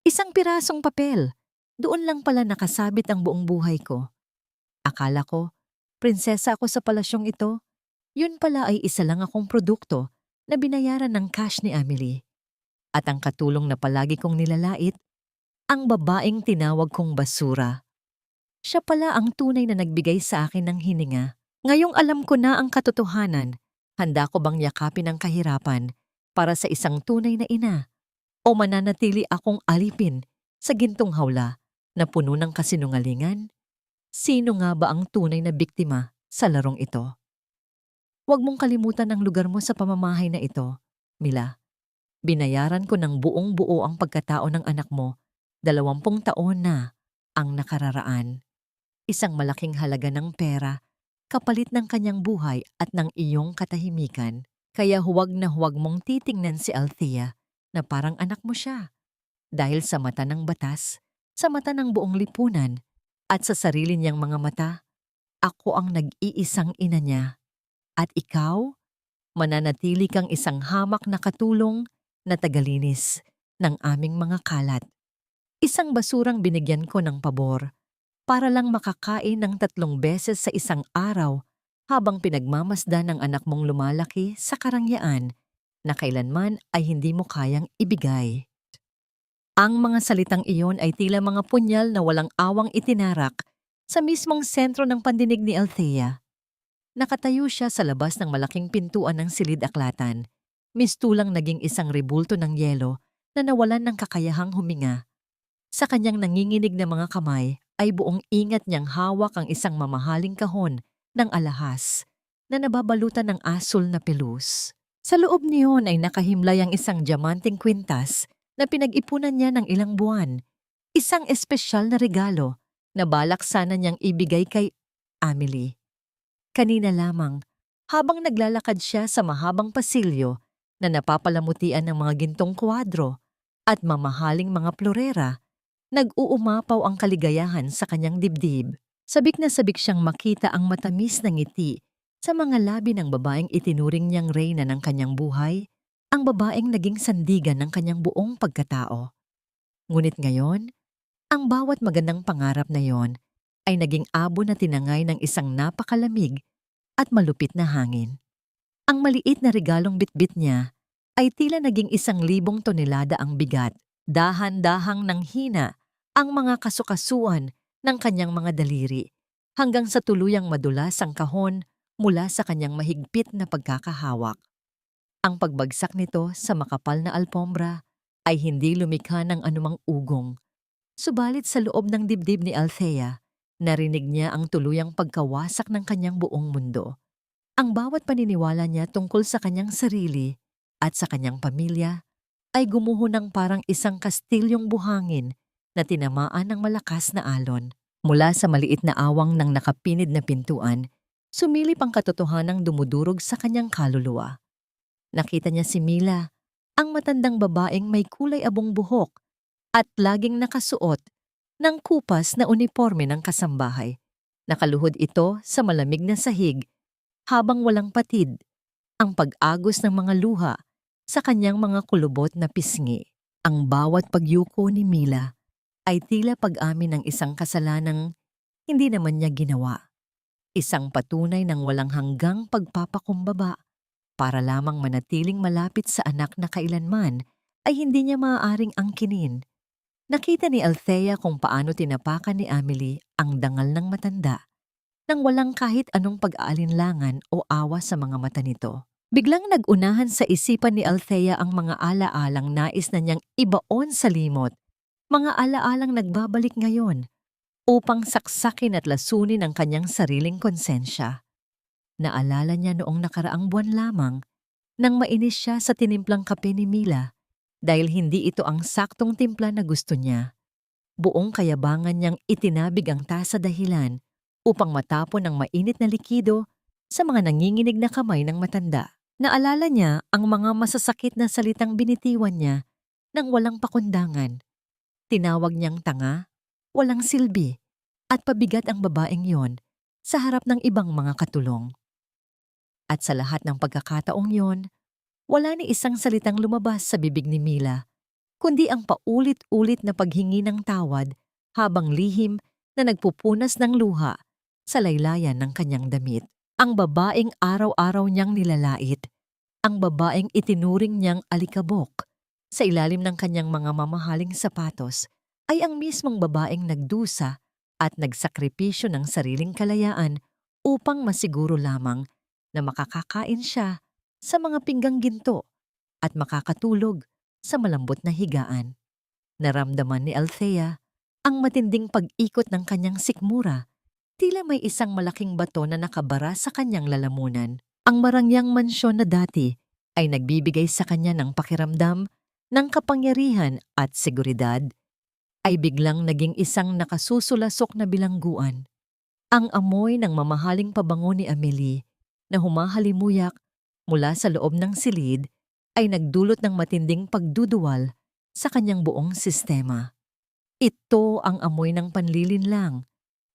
Isang pirasong papel. Doon lang pala nakasabit ang buong buhay ko. Akala ko, prinsesa ako sa palasyong ito. Yun pala ay isa lang akong produkto na binayaran ng cash ni Emily. At ang katulong na palagi kong nilalait, ang babaeng tinawag kong basura. Siya pala ang tunay na nagbigay sa akin ng hininga. Ngayong alam ko na ang katotohanan, handa ko bang yakapin ang kahirapan para sa isang tunay na ina? O mananatili akong alipin sa gintong hawla na puno ng kasinungalingan? Sino nga ba ang tunay na biktima sa larong ito? Huwag mong kalimutan ang lugar mo sa pamamahay na ito, Mila. Binayaran ko ng buong buo ang pagkatao ng anak mo. 20 taon na ang nakararaan. Isang malaking halaga ng pera, kapalit ng kanyang buhay at ng iyong katahimikan. Kaya huwag na huwag mong titingnan si Althea na parang anak mo siya. Dahil sa mata ng batas, sa mata ng buong lipunan, at sa sarili niyang mga mata, ako ang nag-iisang ina niya. At ikaw, mananatili kang isang hamak na katulong na tagalinis ng aming mga kalat. Isang basurang binigyan ko ng pabor para lang makakain ng 3 beses sa isang araw habang pinagmamasdan ng anak mong lumalaki sa karangyaan na kailanman ay hindi mo kayang ibigay. Ang mga salitang iyon ay tila mga punyal na walang awang itinarak sa mismong sentro ng pandinig ni Althea. Nakatayo siya sa labas ng malaking pintuan ng silid-aklatan. Mistulang naging isang rebulto ng yelo na nawalan ng kakayahang huminga. Sa kanyang nanginginig na mga kamay ay buong ingat niyang hawak ang isang mamahaling kahon ng alahas na nababalutan ng asul na pelus. Sa loob niyon ay nakahimlay ang isang diamanting kwintas na pinag-ipunan niya ng ilang buwan. Isang espesyal na regalo na balak sana niyang ibigay kay Emily. Kanina lamang, habang naglalakad siya sa mahabang pasilyo na napapalamutian ng mga gintong kwadro at mamahaling mga plorera, nag-uumapaw ang kaligayahan sa kanyang dibdib. Sabik na sabik siyang makita ang matamis na ngiti sa mga labi ng babaeng itinuring niyang reyna ng kanyang buhay, ang babaeng naging sandigan ng kanyang buong pagkatao. Ngunit ngayon, ang bawat magandang pangarap na yon ay naging abo na tinangay ng isang napakalamig at malupit na hangin. Ang maliit na regalong bitbit niya ay tila naging 1,000 tonelada ang bigat. Dahan-dahang nang hina ang mga kasukasuan ng kanyang mga daliri hanggang sa tuluyang madulas ang kahon mula sa kanyang mahigpit na pagkakahawak. Ang pagbagsak nito sa makapal na alpombra ay hindi lumikha ng anumang ugong. Subalit sa loob ng dibdib ni Althea, narinig niya ang tuluyang pagkawasak ng kanyang buong mundo. Ang bawat paniniwala niya tungkol sa kanyang sarili at sa kanyang pamilya ay gumuho ng parang isang kastilyong buhangin na tinamaan ng malakas na alon. Mula sa maliit na awang ng nakapinid na pintuan, sumilip ang katotohanang dumudurog sa kanyang kaluluwa. Nakita niya si Mila, ang matandang babaeng may kulay abong buhok at laging nakasuot ng kupas na uniforme ng kasambahay. Nakaluhod ito sa malamig na sahig habang walang patid ang pag-agos ng mga luha sa kanyang mga kulubot na pisngi. Ang bawat pagyuko ni Mila ay tila pag-amin ng isang kasalanang hindi naman niya ginawa. Isang patunay ng walang hanggang pagpapakumbaba para lamang manatiling malapit sa anak na kailanman ay hindi niya maaaring angkinin. Nakita ni Althea kung paano tinapakan ni Emily ang dangal ng matanda nang walang kahit anong pag-aalinlangan o awa sa mga mata nito. Biglang nag-unahan sa isipan ni Althea ang mga alaalang nais na niyang ibaon sa limot, mga alaalang nagbabalik ngayon upang saksakin at lasunin ang kanyang sariling konsensya. Naalala niya noong nakaraang buwan lamang nang mainis siya sa tinimplang kape ni Mila dahil hindi ito ang saktong timpla na gusto niya. Buong kayabangan niyang itinabig ang tasa dahilan upang matapon ang mainit na likido sa mga nanginginig na kamay ng matanda. Naalala niya ang mga masasakit na salitang binitiwan niya nang walang pakundangan. Tinawag niyang tanga, walang silbi, at pabigat ang babaeng yon sa harap ng ibang mga katulong. At sa lahat ng pagkakataong yon, wala ni isang salitang lumabas sa bibig ni Mila kundi ang paulit-ulit na paghingi ng tawad habang lihim na nagpupunas ng luha sa laylayan ng kanyang damit. Ang babaeng araw-araw niyang nilalait, ang babaeng itinuring niyang alikabok sa ilalim ng kanyang mga mamahaling sapatos, ay ang mismong babaeng nagdusa at nagsakripisyo ng sariling kalayaan upang masiguro lamang na makakakain siya sa mga pinggang ginto at makakatulog sa malambot na higaan. Naramdaman ni Althea ang matinding pag-ikot ng kanyang sikmura. Tila may isang malaking bato na nakabara sa kanyang lalamunan. Ang marangyang mansyon na dati ay nagbibigay sa kanya ng pakiramdam ng kapangyarihan at seguridad, ay biglang naging isang nakasusulasok na bilangguan. Ang amoy ng mamahaling pabango ni Amelie na humahalimuyak mula sa loob ng silid ay nagdulot ng matinding pagduduwal sa kanyang buong sistema. Ito ang amoy ng panlilinlang,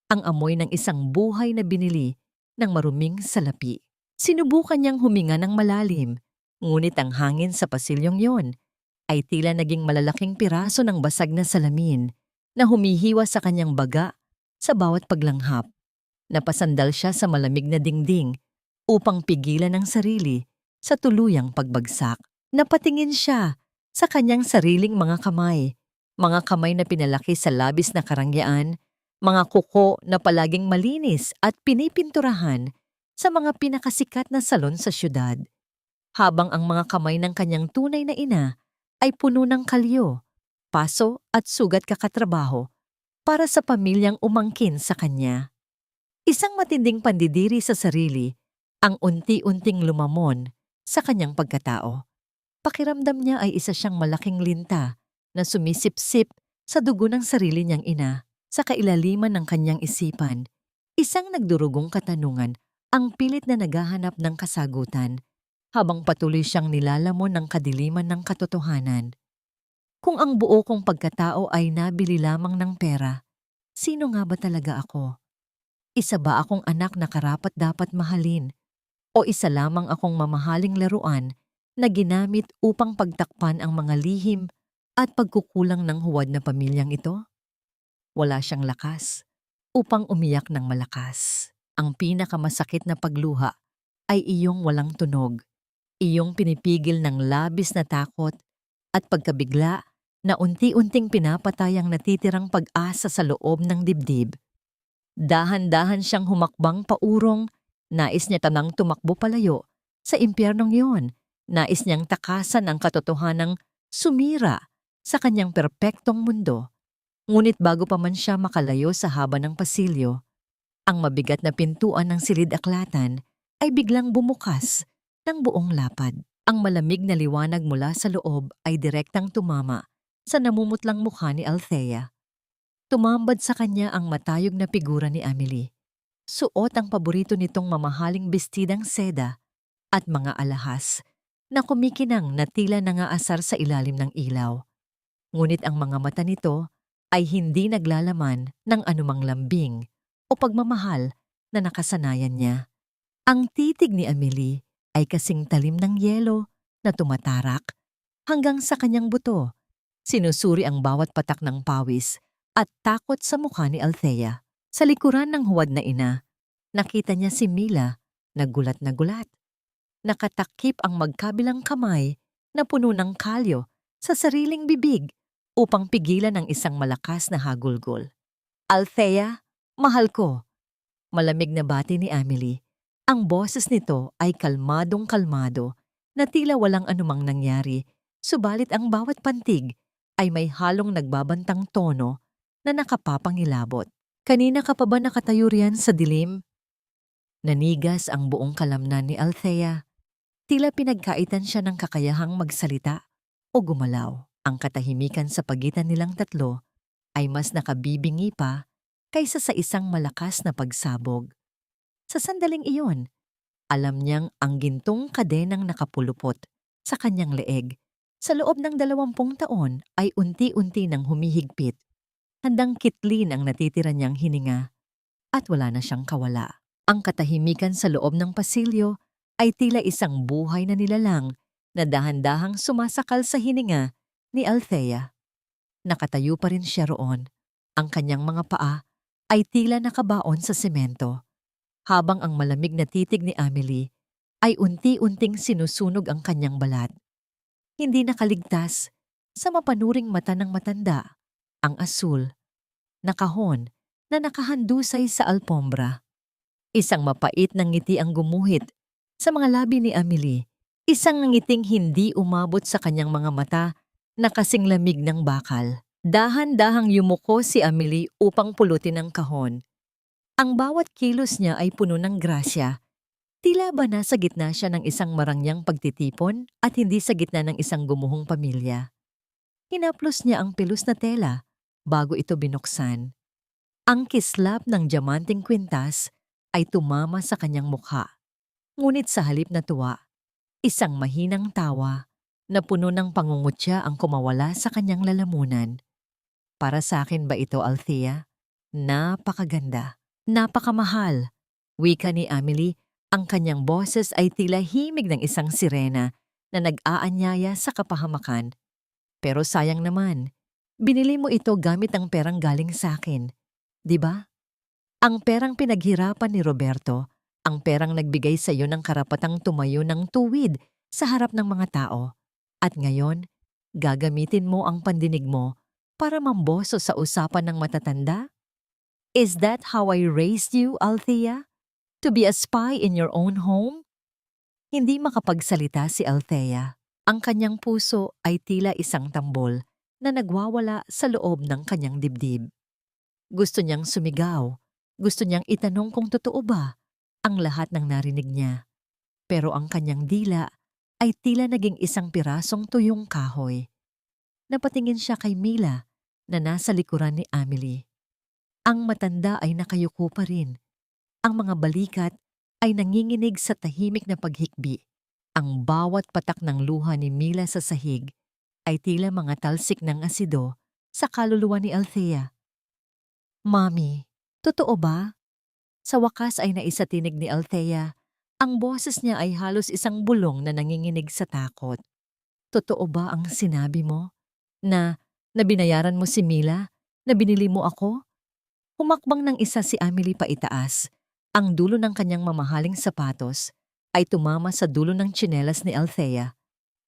ang amoy ng isang buhay na binili ng maruming salapi. Sinubukan niyang huminga ng malalim, ngunit ang hangin sa pasilyong yon ay tila naging malalaking piraso ng basag na salamin na humihiwa sa kanyang baga sa bawat paglanghap. Napasandal siya sa malamig na dingding upang pigilan ang sarili sa tuluyang pagbagsak. Napatingin siya sa kanyang sariling mga kamay na pinalaki sa labis na karangyaan, mga kuko na palaging malinis at pinipinturahan sa mga pinakasikat na salon sa syudad, habang ang mga kamay ng kanyang tunay na ina ay puno ng kalyo, paso at sugat kakatrabaho para sa pamilyang umangkin sa kanya. Isang matinding pandidiri sa sarili ang unti-unting lumamon sa kanyang pagkatao. Pakiramdam niya ay isa siyang malaking linta na sumisipsip sa dugo ng sarili niyang ina. Sa kailaliman ng kanyang isipan, isang nagdurugong katanungan ang pilit na naghahanap ng kasagutan habang patuloy siyang nilalamon ng kadiliman ng katotohanan. Kung ang buo kong pagkatao ay nabili lamang ng pera, sino nga ba talaga ako? Isa ba akong anak na karapat-dapat mahalin? O isa lamang akong mamahaling laruan na ginamit upang pagtakpan ang mga lihim at pagkukulang ng huwad na pamilyang ito? Wala siyang lakas upang umiyak ng malakas. Ang pinakamasakit na pagluha ay iyong walang tunog, iyong pinipigil ng labis na takot at pagkabigla na unti-unting pinapatay ang natitirang pag-asa sa loob ng dibdib. Dahan-dahan siyang humakbang paurong, nais niya tanang tumakbo palayo sa impyernong iyon, nais niyang takasan ang katotohanang sumira sa kanyang perpektong mundo. Ngunit bago pa man siya makalayo sa haba ng pasilyo, ang mabigat na pintuan ng silid-aklatan ay biglang bumukas ng buong lapad. Ang malamig na liwanag mula sa loob ay direktang tumama sa namumutlang mukha ni Althea. Tumambad sa kanya ang matayog na figura ni Amelie. Suot ang paborito nitong mamahaling bestidang seda at mga alahas na kumikinang na tila nangaasar sa ilalim ng ilaw. Ngunit ang mga mata nito ay hindi naglalaman ng anumang lambing o pagmamahal na nakasanayan niya. Ang titig ni Amelie ay kasing talim ng yelo na tumatarak hanggang sa kanyang buto. Sinusuri ang bawat patak ng pawis at takot sa mukha ni Althea. Sa likuran ng huwad na ina, nakita niya si Mila na gulat na gulat. Nakatakip ang magkabilang kamay na puno ng kalyo sa sariling bibig upang pigilan ang isang malakas na hagulgol. "Althea, mahal ko," malamig na bati ni Amelie. Ang boses nito ay kalmadong-kalmado na tila walang anumang nangyari, subalit ang bawat pantig ay may halong nagbabantang tono na nakapapangilabot. "Kanina ka pa ba nakatayo riyan sa dilim?" Nanigas ang buong kalamnan ni Althea. Tila pinagkaitan siya ng kakayahang magsalita o gumalaw. Ang katahimikan sa pagitan nilang tatlo ay mas nakabibingi pa kaysa sa isang malakas na pagsabog. Sa sandaling iyon, alam niyang ang gintong kadenang nakapulupot sa kanyang leeg sa loob ng 20 taon ay unti-unti nang humihigpit. Handang kitlin ang natitira niyang hininga at wala na siyang kawala. Ang katahimikan sa loob ng pasilyo ay tila isang buhay na nilalang na dahan-dahang sumasakal sa hininga ni Althea. Nakatayo pa rin siya roon. Ang kanyang mga paa ay tila nakabaon sa semento, habang ang malamig na titig ni Amelie ay unti-unting sinusunog ang kanyang balat. Hindi nakaligtas sa mapanuring mata ng matanda, ang asul, na kahon na nakahandusay sa alpombra. Isang mapait na ngiti ang gumuhit sa mga labi ni Amelie, isang ngiting hindi umabot sa kanyang mga mata na kasing lamig ng bakal. Dahan-dahang yumuko si Amelie upang pulutin ang kahon. Ang bawat kilos niya ay puno ng grasya. Tila ba nasa gitna siya ng isang marangyang pagtitipon at hindi sa gitna ng isang gumuhong pamilya. Hinaplos niya ang pilus na tela bago ito binuksan. Ang kislap ng diamanting kwintas ay tumama sa kanyang mukha. Ngunit sa halip na tuwa, isang mahinang tawa na puno ng pangungutya ang kumawala sa kanyang lalamunan. Para sa akin ba ito, Althea? Napakaganda. Napakamahal. Wika ni Amelie, ang kanyang boses ay tila himig ng isang sirena na nag-aanyaya sa kapahamakan. Pero sayang naman, binili mo ito gamit ang perang galing sa akin. Di ba? Ang perang pinaghirapan ni Roberto, ang perang nagbigay sa iyo ng karapatang tumayo ng tuwid sa harap ng mga tao. At ngayon, gagamitin mo ang pandinig mo para mamboso sa usapan ng matatanda? Is that how I raised you, Althea? To be a spy in your own home? Hindi makapagsalita si Althea. Ang kanyang puso ay tila isang tambol na nagwawala sa loob ng kanyang dibdib. Gusto niyang sumigaw. Gusto niyang itanong kung totoo ba ang lahat ng narinig niya. Pero ang kanyang dila ay tila naging isang pirasong tuyong kahoy. Napatingin siya kay Mila na nasa likuran ni Amelie. Ang matanda ay nakayuko pa rin. Ang mga balikat ay nanginginig sa tahimik na paghikbi. Ang bawat patak ng luha ni Mila sa sahig ay tila mga talsik ng asido sa kaluluwa ni Althea. Mami, totoo ba? Sa wakas ay naisatinig ni Althea. Ang boses niya ay halos isang bulong na nanginginig sa takot. Totoo ba ang sinabi mo? Na binayaran mo si Mila? Na binili mo ako? Humakbang ng isa si Amelie paitaas. Ang dulo ng kanyang mamahaling sapatos ay tumama sa dulo ng tsinelas ni Althea.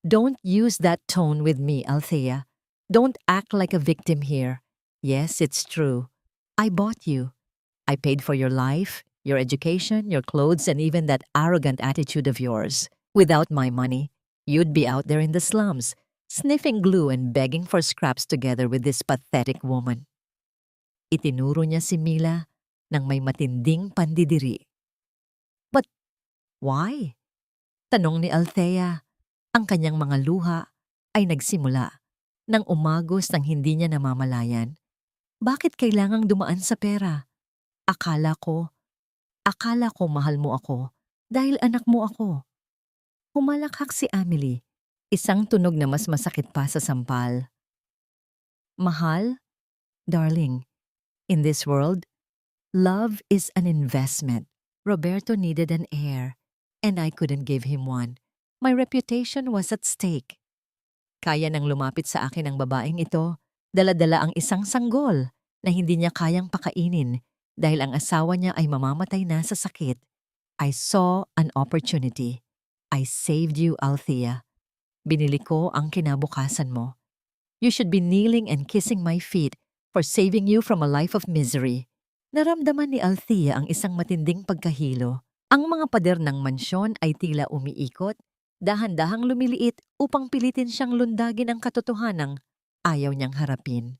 Don't use that tone with me, Althea. Don't act like a victim here. Yes, it's true. I bought you. I paid for your life, your education, your clothes, and even that arrogant attitude of yours. Without my money, you'd be out there in the slums, sniffing glue and begging for scraps together with this pathetic woman. Itinuro niya si Mila nang may matinding pandidiri. But why? Tanong ni Althea. Ang kanyang mga luha ay nagsimula nang umagos ng hindi niya namamalayan. Bakit kailangang dumaan sa pera? Akala ko mahal mo ako dahil anak mo ako. Humalakhak si Amelie, isang tunog na mas masakit pa sa sampal. Mahal? Darling, in this world, love is an investment. Roberto needed an heir, and I couldn't give him one. My reputation was at stake. Kaya nang lumapit sa akin ang babaeng ito, dala-dala ang isang sanggol na hindi niya kayang pakainin dahil ang asawa niya ay mamamatay na sa sakit. I saw an opportunity. I saved you, Althea. Binili ko ang kinabukasan mo. You should be kneeling and kissing my feet for saving you from a life of misery. Naramdaman ni Althea ang isang matinding pagkahilo. Ang mga pader ng mansyon ay tila umiikot, dahan-dahang lumiliit upang pilitin siyang lundagin ang katotohanang ayaw niyang harapin.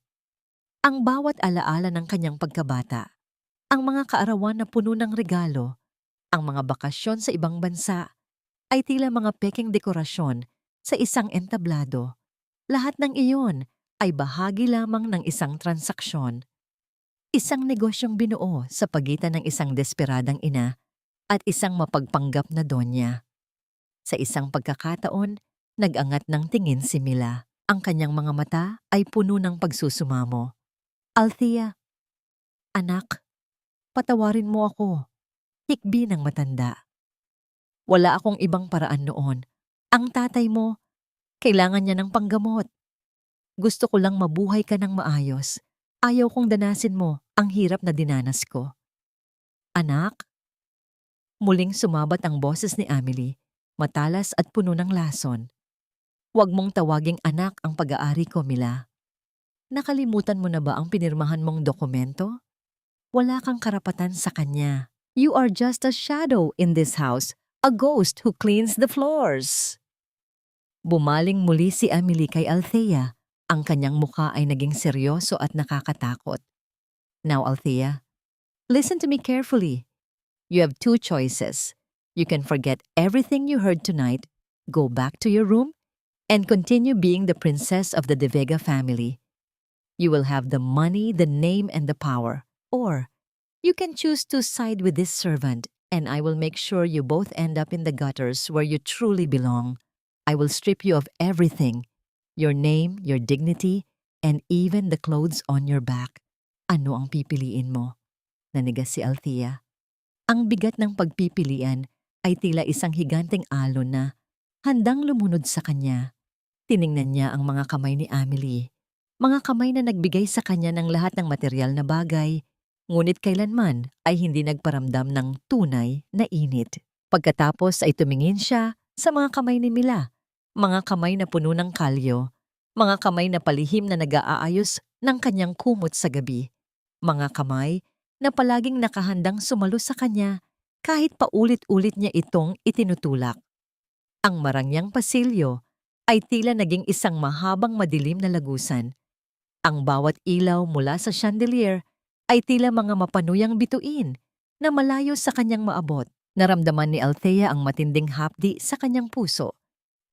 Ang bawat alaala ng kanyang pagkabata, ang mga kaarawan na puno ng regalo, ang mga bakasyon sa ibang bansa, ay tila mga peking dekorasyon sa isang entablado. Lahat ng iyon ay bahagi lamang ng isang transaksyon. Isang negosyong binuo sa pagitan ng isang desperadang ina at isang mapagpanggap na donya. Sa isang pagkakataon, nag-angat ng tingin si Mila. Ang kanyang mga mata ay puno ng pagsusumamo. Althea, anak, patawarin mo ako. Hikbi ng matanda. Wala akong ibang paraan noon. Ang tatay mo, kailangan niya ng panggamot. Gusto ko lang mabuhay ka ng maayos. Ayaw kong danasin mo ang hirap na dinanas ko. Anak? Muling sumabat ang boses ni Amelie, matalas at puno ng lason. Huwag mong tawaging anak ang pag-aari ko, Mila. Nakalimutan mo na ba ang pinirmahan mong dokumento? Wala kang karapatan sa kanya. You are just a shadow in this house, a ghost who cleans the floors. Bumaling muli si Amelie kay Althea. Ang kanyang mukha ay naging seryoso at nakakatakot. Now, Althea, listen to me carefully. You have two choices. You can forget everything you heard tonight, go back to your room, and continue being the princess of the De Vega family. You will have the money, the name, and the power. Or, you can choose to side with this servant, and I will make sure you both end up in the gutters where you truly belong. I will strip you of everything, your name, your dignity, and even the clothes on your back. Ano ang pipiliin mo? Nanigas si Althea. Ang bigat ng pagpipilian ay tila isang higanteng alon na handang lumunod sa kanya. Tiningnan niya ang mga kamay ni Amelie. Mga kamay na nagbigay sa kanya ng lahat ng material na bagay, ngunit kailanman ay hindi nagparamdam ng tunay na init. Pagkatapos ay tumingin siya sa mga kamay ni Mila, mga kamay na puno ng kalyo, mga kamay na palihim na nag-aayos ng kanyang kumot sa gabi, mga kamay na palaging nakahandang sumalo sa kanya kahit paulit-ulit niya itong itinutulak. Ang marangyang pasilyo ay tila naging isang mahabang madilim na lagusan. Ang bawat ilaw mula sa chandelier ay tila mga mapanuyang bituin na malayo sa kanyang maabot. Naramdaman ni Althea ang matinding hapdi sa kanyang puso.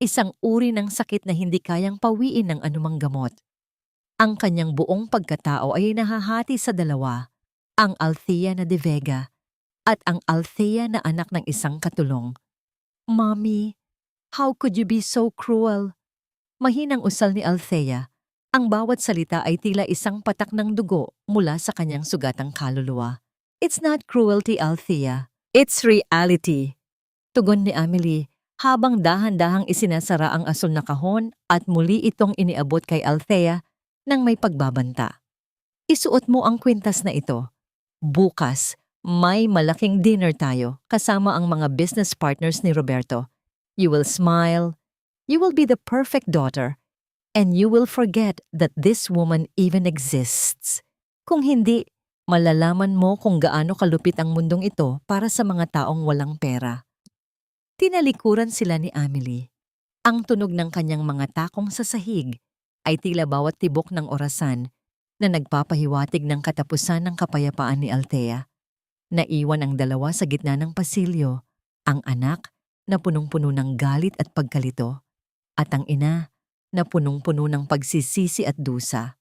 Isang uri ng sakit na hindi kayang pawiin ng anumang gamot. Ang kanyang buong pagkatao ay nahahati sa dalawa, ang Althea na De Vega at ang Althea na anak ng isang katulong. Mommy, how could you be so cruel? Mahinang usal ni Althea. Ang bawat salita ay tila isang patak ng dugo mula sa kanyang sugatang kaluluwa. It's not cruelty, Althea. It's reality. Tugon ni Amelie habang dahan-dahang isinasara ang asul na kahon at muli itong iniabot kay Althea nang may pagbabanta. Isuot mo ang kwintas na ito. Bukas, may malaking dinner tayo kasama ang mga business partners ni Roberto. You will smile, you will be the perfect daughter, and you will forget that this woman even exists. Kung hindi, malalaman mo kung gaano kalupit ang mundong ito para sa mga taong walang pera. Tinalikuran sila ni Amelie. Ang tunog ng kanyang mga takong sa sahig ay tila bawat tibok ng orasan na nagpapahiwatig ng katapusan ng kapayapaan ni Althea. Naiwan ang dalawa sa gitna ng pasilyo, ang anak na punong-puno ng galit at pagkalito, at ang ina na punong-puno ng pagsisisi at dusa.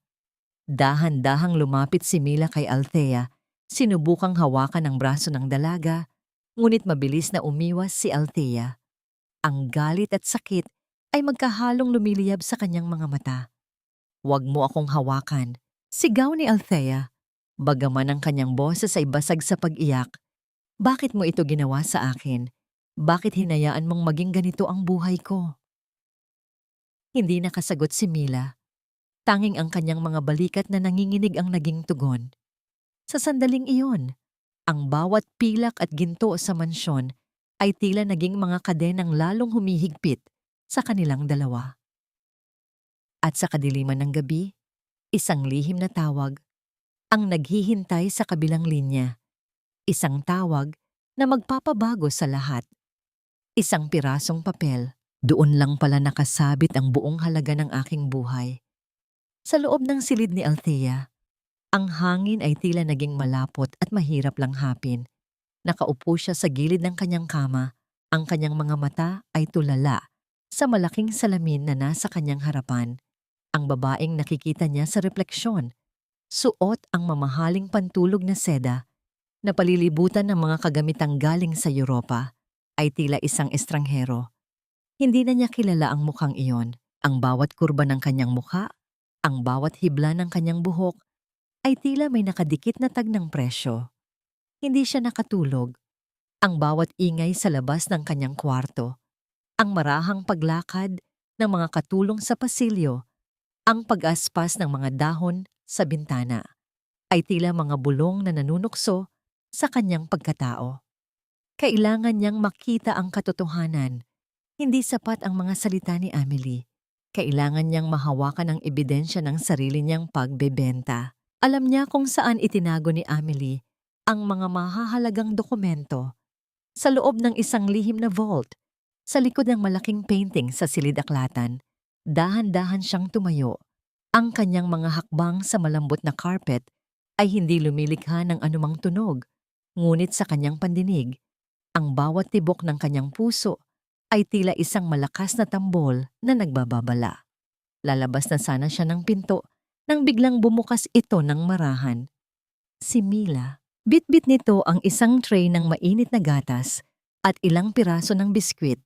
Dahan-dahang lumapit si Mila kay Althea, sinubukang hawakan ang braso ng dalaga, ngunit mabilis na umiwas si Althea. Ang galit at sakit ay magkahalong lumiliyab sa kanyang mga mata. Huwag mo akong hawakan, sigaw ni Althea. Bagaman ang kanyang boses ay basag sa pag-iyak. Bakit mo ito ginawa sa akin? Bakit hinayaan mong maging ganito ang buhay ko? Hindi nakasagot si Mila. Tanging ang kanyang mga balikat na nanginginig ang naging tugon. Sa sandaling iyon, ang bawat pilak at ginto sa mansyon ay tila naging mga kadenang lalong humihigpit sa kanilang dalawa. At sa kadiliman ng gabi, isang lihim na tawag ang naghihintay sa kabilang linya. Isang tawag na magpapabago sa lahat. Isang pirasong papel, doon lang pala nakasabit ang buong halaga ng aking buhay. Sa loob ng silid ni Althea, ang hangin ay tila naging malapot at mahirap lang hapin. Nakaupo siya sa gilid ng kanyang kama, ang kanyang mga mata ay tulala sa malaking salamin na nasa kanyang harapan. Ang babaeng nakikita niya sa refleksyon, suot ang mamahaling pantulog na seda, na palilibutan ng mga kagamitang galing sa Europa, ay tila isang estranghero. Hindi na niya kilala ang mukhang iyon. Ang bawat kurba ng kanyang mukha, ang bawat hibla ng kanyang buhok, ay tila may nakadikit na tag ng presyo. Hindi siya nakatulog. Ang bawat ingay sa labas ng kanyang kwarto, ang marahang paglakad ng mga katulong sa pasilyo, Ang pag-aspas ng mga dahon sa bintana ay tila mga bulong na nanunukso sa kanyang pagkatao. Kailangan niyang makita ang katotohanan. Hindi sapat ang mga salita ni Amelie. Kailangan niyang mahawakan ang ebidensya ng sarili niyang pagbebenta. Alam niya kung saan itinago ni Amelie ang mga mahahalagang dokumento. Sa loob ng isang lihim na vault, sa likod ng malaking painting sa silid-aklatan, dahan-dahan siyang tumayo. Ang kanyang mga hakbang sa malambot na carpet ay hindi lumilikha ng anumang tunog, ngunit sa kanyang pandinig, ang bawat tibok ng kanyang puso ay tila isang malakas na tambol na nagbababala. Lalabas na sana siya ng pinto nang biglang bumukas ito ng marahan. Si Mila. Bit-bit nito ang isang tray ng mainit na gatas at ilang piraso ng biskwit.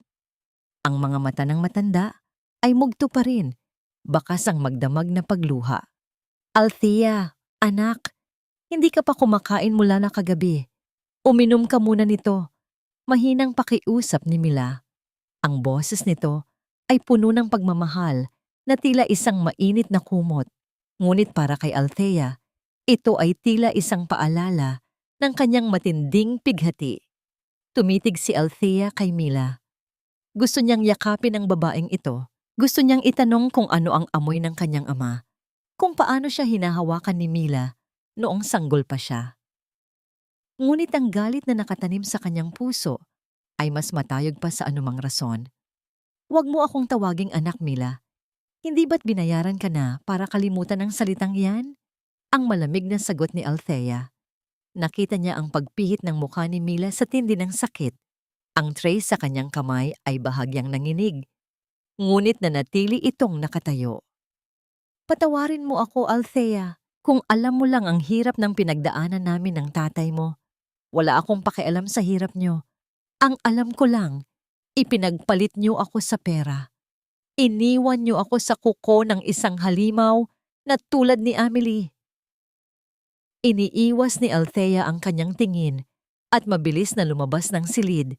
Ang mga mata ng matanda ay mugto pa rin, bakas ang magdamag na pagluha. Althea, anak, hindi ka pa kumakain mula na kagabi. Uminom ka muna nito. Mahinang pakiusap ni Mila. Ang boses nito ay puno ng pagmamahal na tila isang mainit na kumot. Ngunit para kay Althea, ito ay tila isang paalala ng kanyang matinding pighati. Tumitig si Althea kay Mila. Gusto niyang yakapin ang babaeng ito. Gusto niyang itanong kung ano ang amoy ng kanyang ama. Kung paano siya hinahawakan ni Mila noong sanggol pa siya. Ngunit ang galit na nakatanim sa kanyang puso ay mas matayog pa sa anumang rason. Huwag mo akong tawaging anak, Mila. Hindi ba't binayaran ka na para kalimutan ang salitang iyan? Ang malamig na sagot ni Althea. Nakita niya ang pagpihit ng mukha ni Mila sa tindi ng sakit. Ang tray sa kanyang kamay ay bahagyang nanginig. Ngunit nanatili itong nakatayo. Patawarin mo ako, Althea. Kung alam mo lang ang hirap ng pinagdaanan namin ng tatay mo. Wala akong pakialam sa hirap niyo. Ang alam ko lang, ipinagpalit niyo ako sa pera. Iniwan niyo ako sa kuko ng isang halimaw na tulad ni Amelie. Iniiwas ni Althea ang kanyang tingin at mabilis na lumabas ng silid.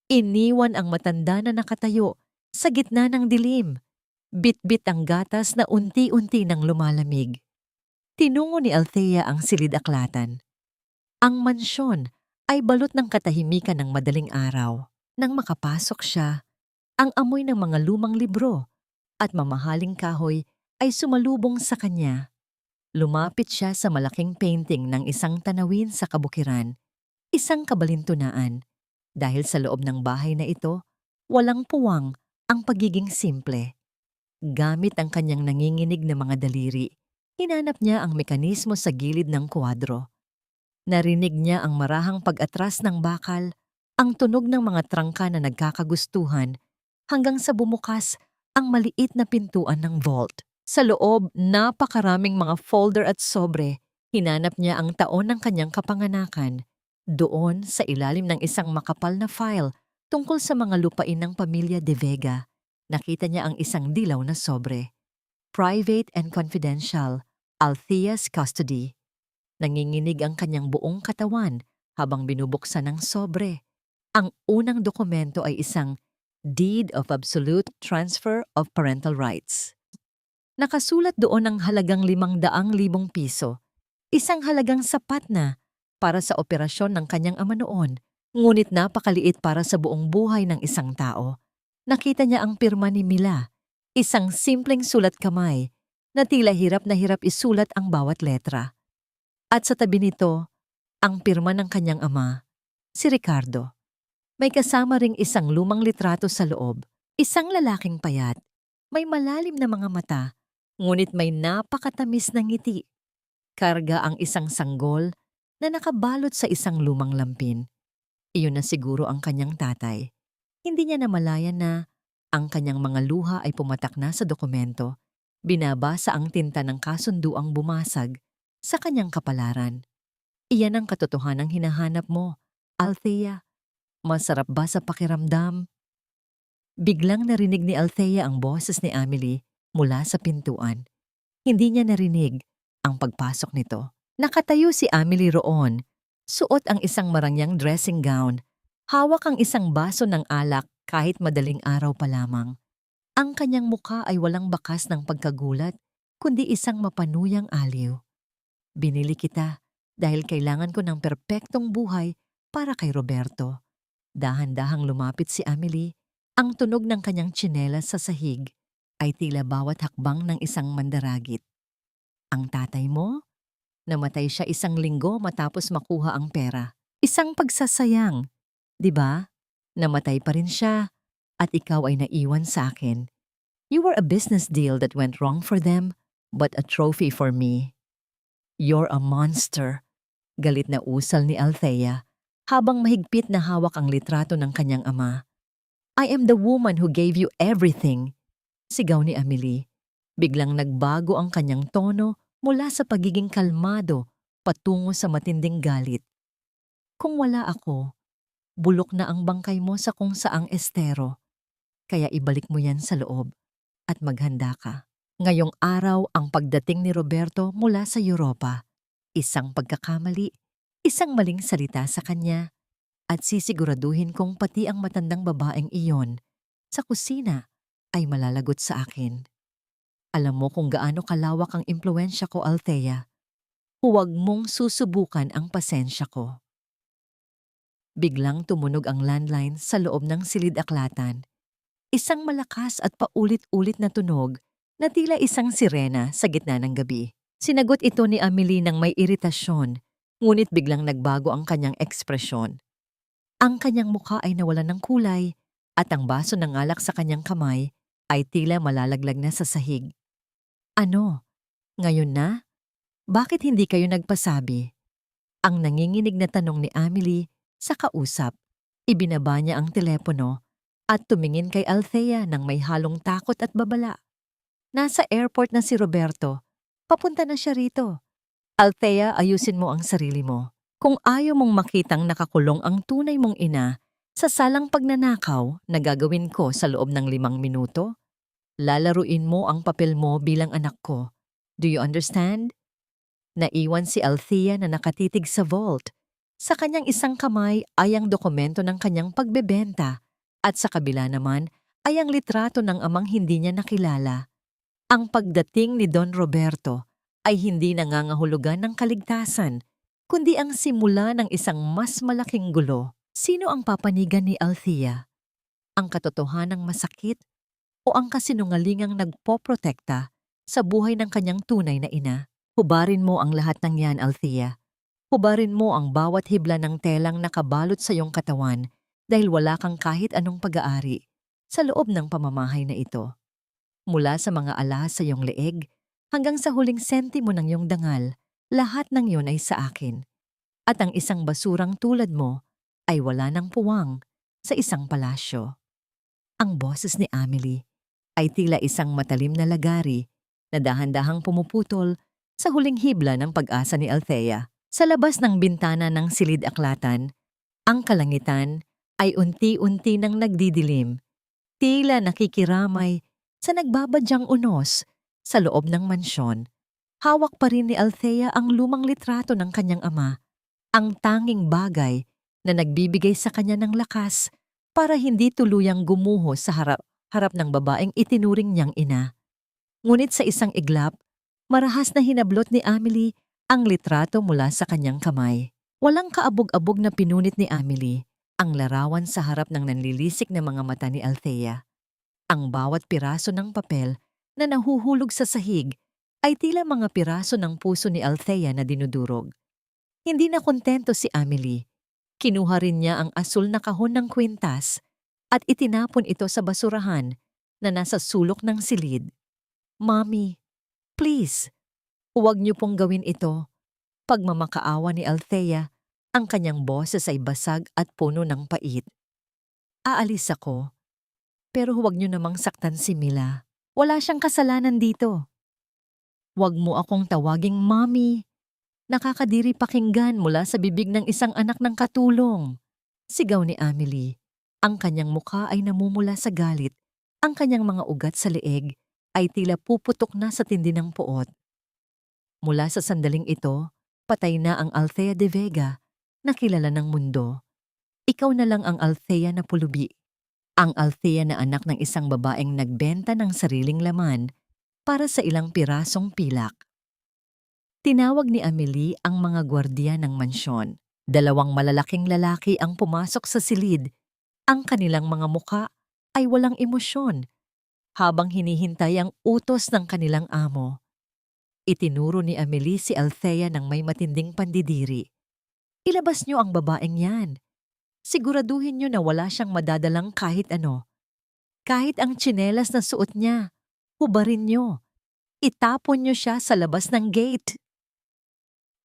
Iniwan ang matanda na nakatayo sa gitna ng dilim. Bit-bit ang gatas na unti-unti nang lumalamig. Tinungo ni Althea ang silid-aklatan. Ang mansyon ay balot ng katahimikan ng madaling araw. Nang makapasok siya, ang amoy ng mga lumang libro at mamahaling kahoy ay sumalubong sa kanya. Lumapit siya sa malaking painting ng isang tanawin sa kabukiran, isang kabalintunaan. Dahil sa loob ng bahay na ito, walang puwang ang pagiging simple. Gamit ang kanyang nanginginig na mga daliri, hinanap niya ang mekanismo sa gilid ng kuwadro. Narinig niya ang marahang pag-atras ng bakal, ang tunog ng mga trangka na nagkakagustuhan, hanggang sa bumukas ang maliit na pintuan ng vault. Sa loob, napakaraming mga folder at sobre. Hinanap niya ang taon ng kanyang kapanganakan. Doon, sa ilalim ng isang makapal na file tungkol sa mga lupain ng pamilya De Vega, nakita niya ang isang dilaw na sobre. Private and confidential, Althea's custody. Nanginginig ang kanyang buong katawan habang binubuksan ng sobre. Ang unang dokumento ay isang Deed of Absolute Transfer of Parental Rights. Nakasulat doon ang halagang 500,000 piso, isang halagang sapat na para sa operasyon ng kanyang ama noon, ngunit napakaliit para sa buong buhay ng isang tao. Nakita niya ang pirma ni Mila, isang simpleng sulat kamay na tila hirap na hirap isulat ang bawat letra. At sa tabi nito, ang pirma ng kanyang ama, si Ricardo. May kasama ring isang lumang litrato sa loob, isang lalaking payat, may malalim na mga mata, ngunit may napakatamis na ngiti. Karga ang isang sanggol na nakabalot sa isang lumang lampin. Iyon na siguro ang kanyang tatay. Hindi niya namalayan na ang kanyang mga luha ay pumatak na sa dokumento. Binabasa ang tinta ng kasunduang bumasag sa kanyang kapalaran. Iyan ang katotohanang hinahanap mo, Althea. Masarap ba sa pakiramdam? Biglang narinig ni Althea ang boses ni Amelie mula sa pintuan. Hindi niya narinig ang pagpasok nito. Nakatayo si Amelie roon, suot ang isang marangyang dressing gown, hawak ang isang baso ng alak kahit madaling araw pa lamang. Ang kanyang mukha ay walang bakas ng pagkagulat, kundi isang mapanuyang aliw. Binili kita dahil kailangan ko ng perpektong buhay para kay Roberto. Dahan-dahang lumapit si Amelie, ang tunog ng kanyang tsinelas sa sahig ay tila bawat hakbang ng isang mandaragit. Ang tatay mo? Namatay siya 1 linggo matapos makuha ang pera. Isang pagsasayang, di ba? Namatay pa rin siya at ikaw ay naiwan sa akin. You were a business deal that went wrong for them, but a trophy for me. You're a monster. Galit na usal ni Althea habang mahigpit na hawak ang litrato ng kanyang ama. I am the woman who gave you everything. Sigaw ni Amelie. Biglang nagbago ang kanyang tono mula sa pagiging kalmado patungo sa matinding galit. Kung wala ako, bulok na ang bangkay mo sa kung saang estero. Kaya ibalik mo yan sa loob at maghanda ka. Ngayong araw ang pagdating ni Roberto mula sa Europa. Isang pagkakamali, isang maling salita sa kanya, at sisiguraduhin kong pati ang matandang babaeng iyon sa kusina ay malalagot sa akin. Alam mo kung gaano kalawak ang impluensya ko, Althea. Huwag mong susubukan ang pasensya ko. Biglang tumunog ang landline sa loob ng silid-aklatan. Isang malakas at paulit-ulit na tunog na tila isang sirena sa gitna ng gabi. Sinagot ito ni Amelie ng may iritasyon, ngunit biglang nagbago ang kanyang ekspresyon. Ang kanyang mukha ay nawalan ng kulay at ang baso ng alak sa kanyang kamay ay tila malalaglag na sa sahig. Ano? Ngayon na? Bakit hindi kayo nagpasabi? Ang nanginginig na tanong ni Amelie sa kausap. Ibinaba niya ang telepono at tumingin kay Althea ng may halong takot at babala. Nasa airport na si Roberto. Papunta na siya rito. Althea, ayusin mo ang sarili mo. Kung ayaw mong makitang nakakulong ang tunay mong ina sa salang pagnanakaw na gagawin ko sa loob ng 5 minuto, lalaruin mo ang papel mo bilang anak ko. Do you understand? Naiwan si Althea na nakatitig sa vault. Sa kanyang isang kamay ay ang dokumento ng kanyang pagbebenta at sa kabila naman ay ang litrato ng amang hindi niya nakilala. Ang pagdating ni Don Roberto ay hindi nangangahulugan ng kaligtasan, kundi ang simula ng isang mas malaking gulo. Sino ang papanigan ni Althea? Ang katotohanang masakit o ang kasinungalingang nagpoprotekta sa buhay ng kanyang tunay na ina? Hubarin mo ang lahat ng yan, Althea. Hubarin mo ang bawat hibla ng telang nakabalot sa iyong katawan dahil wala kang kahit anong pag-aari sa loob ng pamamahay na ito. Mula sa mga alahas sa iyong leeg hanggang sa huling sentimo ng iyong dangal, lahat ng iyon ay sa akin. At ang isang basurang tulad mo ay wala ng puwang sa isang palasyo. Ang boses ni Amelie ay tila isang matalim na lagari na dahan-dahang pumuputol sa huling hibla ng pag-asa ni Althea. Sa labas ng bintana ng silid-aklatan, ang kalangitan ay unti-unti nang nagdidilim, tila nakikiramay sa nagbabadyang unos sa loob ng mansyon. Hawak pa rin ni Althea ang lumang litrato ng kanyang ama, ang tanging bagay na nagbibigay sa kanya ng lakas para hindi tuluyang gumuho sa harap ng babaeng itinuring niyang ina. Ngunit sa isang iglap, marahas na hinablot ni Amelie ang litrato mula sa kanyang kamay. Walang kaabog-abog na pinunit ni Amelie ang larawan sa harap ng nanlilisik na mga mata ni Althea. Ang bawat piraso ng papel na nahuhulog sa sahig ay tila mga piraso ng puso ni Althea na dinudurog. Hindi na kontento si Amelie. Kinuha rin niya ang asul na kahon ng kwintas at itinapon ito sa basurahan na nasa sulok ng silid. Mommy, please, huwag niyo pong gawin ito. Pagmamakaawa ni Althea, ang kanyang boses ay basag at puno ng pait. Aalis ako, pero huwag niyo namang saktan si Mila. Wala siyang kasalanan dito. Huwag mo akong tawaging mommy. Nakakadiri pakinggan mula sa bibig ng isang anak ng katulong. Sigaw ni Amelie. Ang kanyang mukha ay namumula sa galit. Ang kanyang mga ugat sa leeg ay tila puputok na sa tindi ng puot. Mula sa sandaling ito, patay na ang Althea de Vega na kilala ng mundo. Ikaw na lang ang Althea na pulubi. Ang Althea na anak ng isang babaeng nagbenta ng sariling laman para sa ilang pirasong pilak. Tinawag ni Amelie ang mga gwardiya ng mansyon. 2 malalaking lalaki ang pumasok sa silid. Ang kanilang mga muka ay walang emosyon habang hinihintay ang utos ng kanilang amo. Itinuro ni Amelie si Althea ng may matinding pandidiri. Ilabas niyo ang babaeng yan. Siguraduhin niyo na wala siyang madadalang kahit ano. Kahit ang tsinelas na suot niya, hubarin niyo. Itapon niyo siya sa labas ng gate.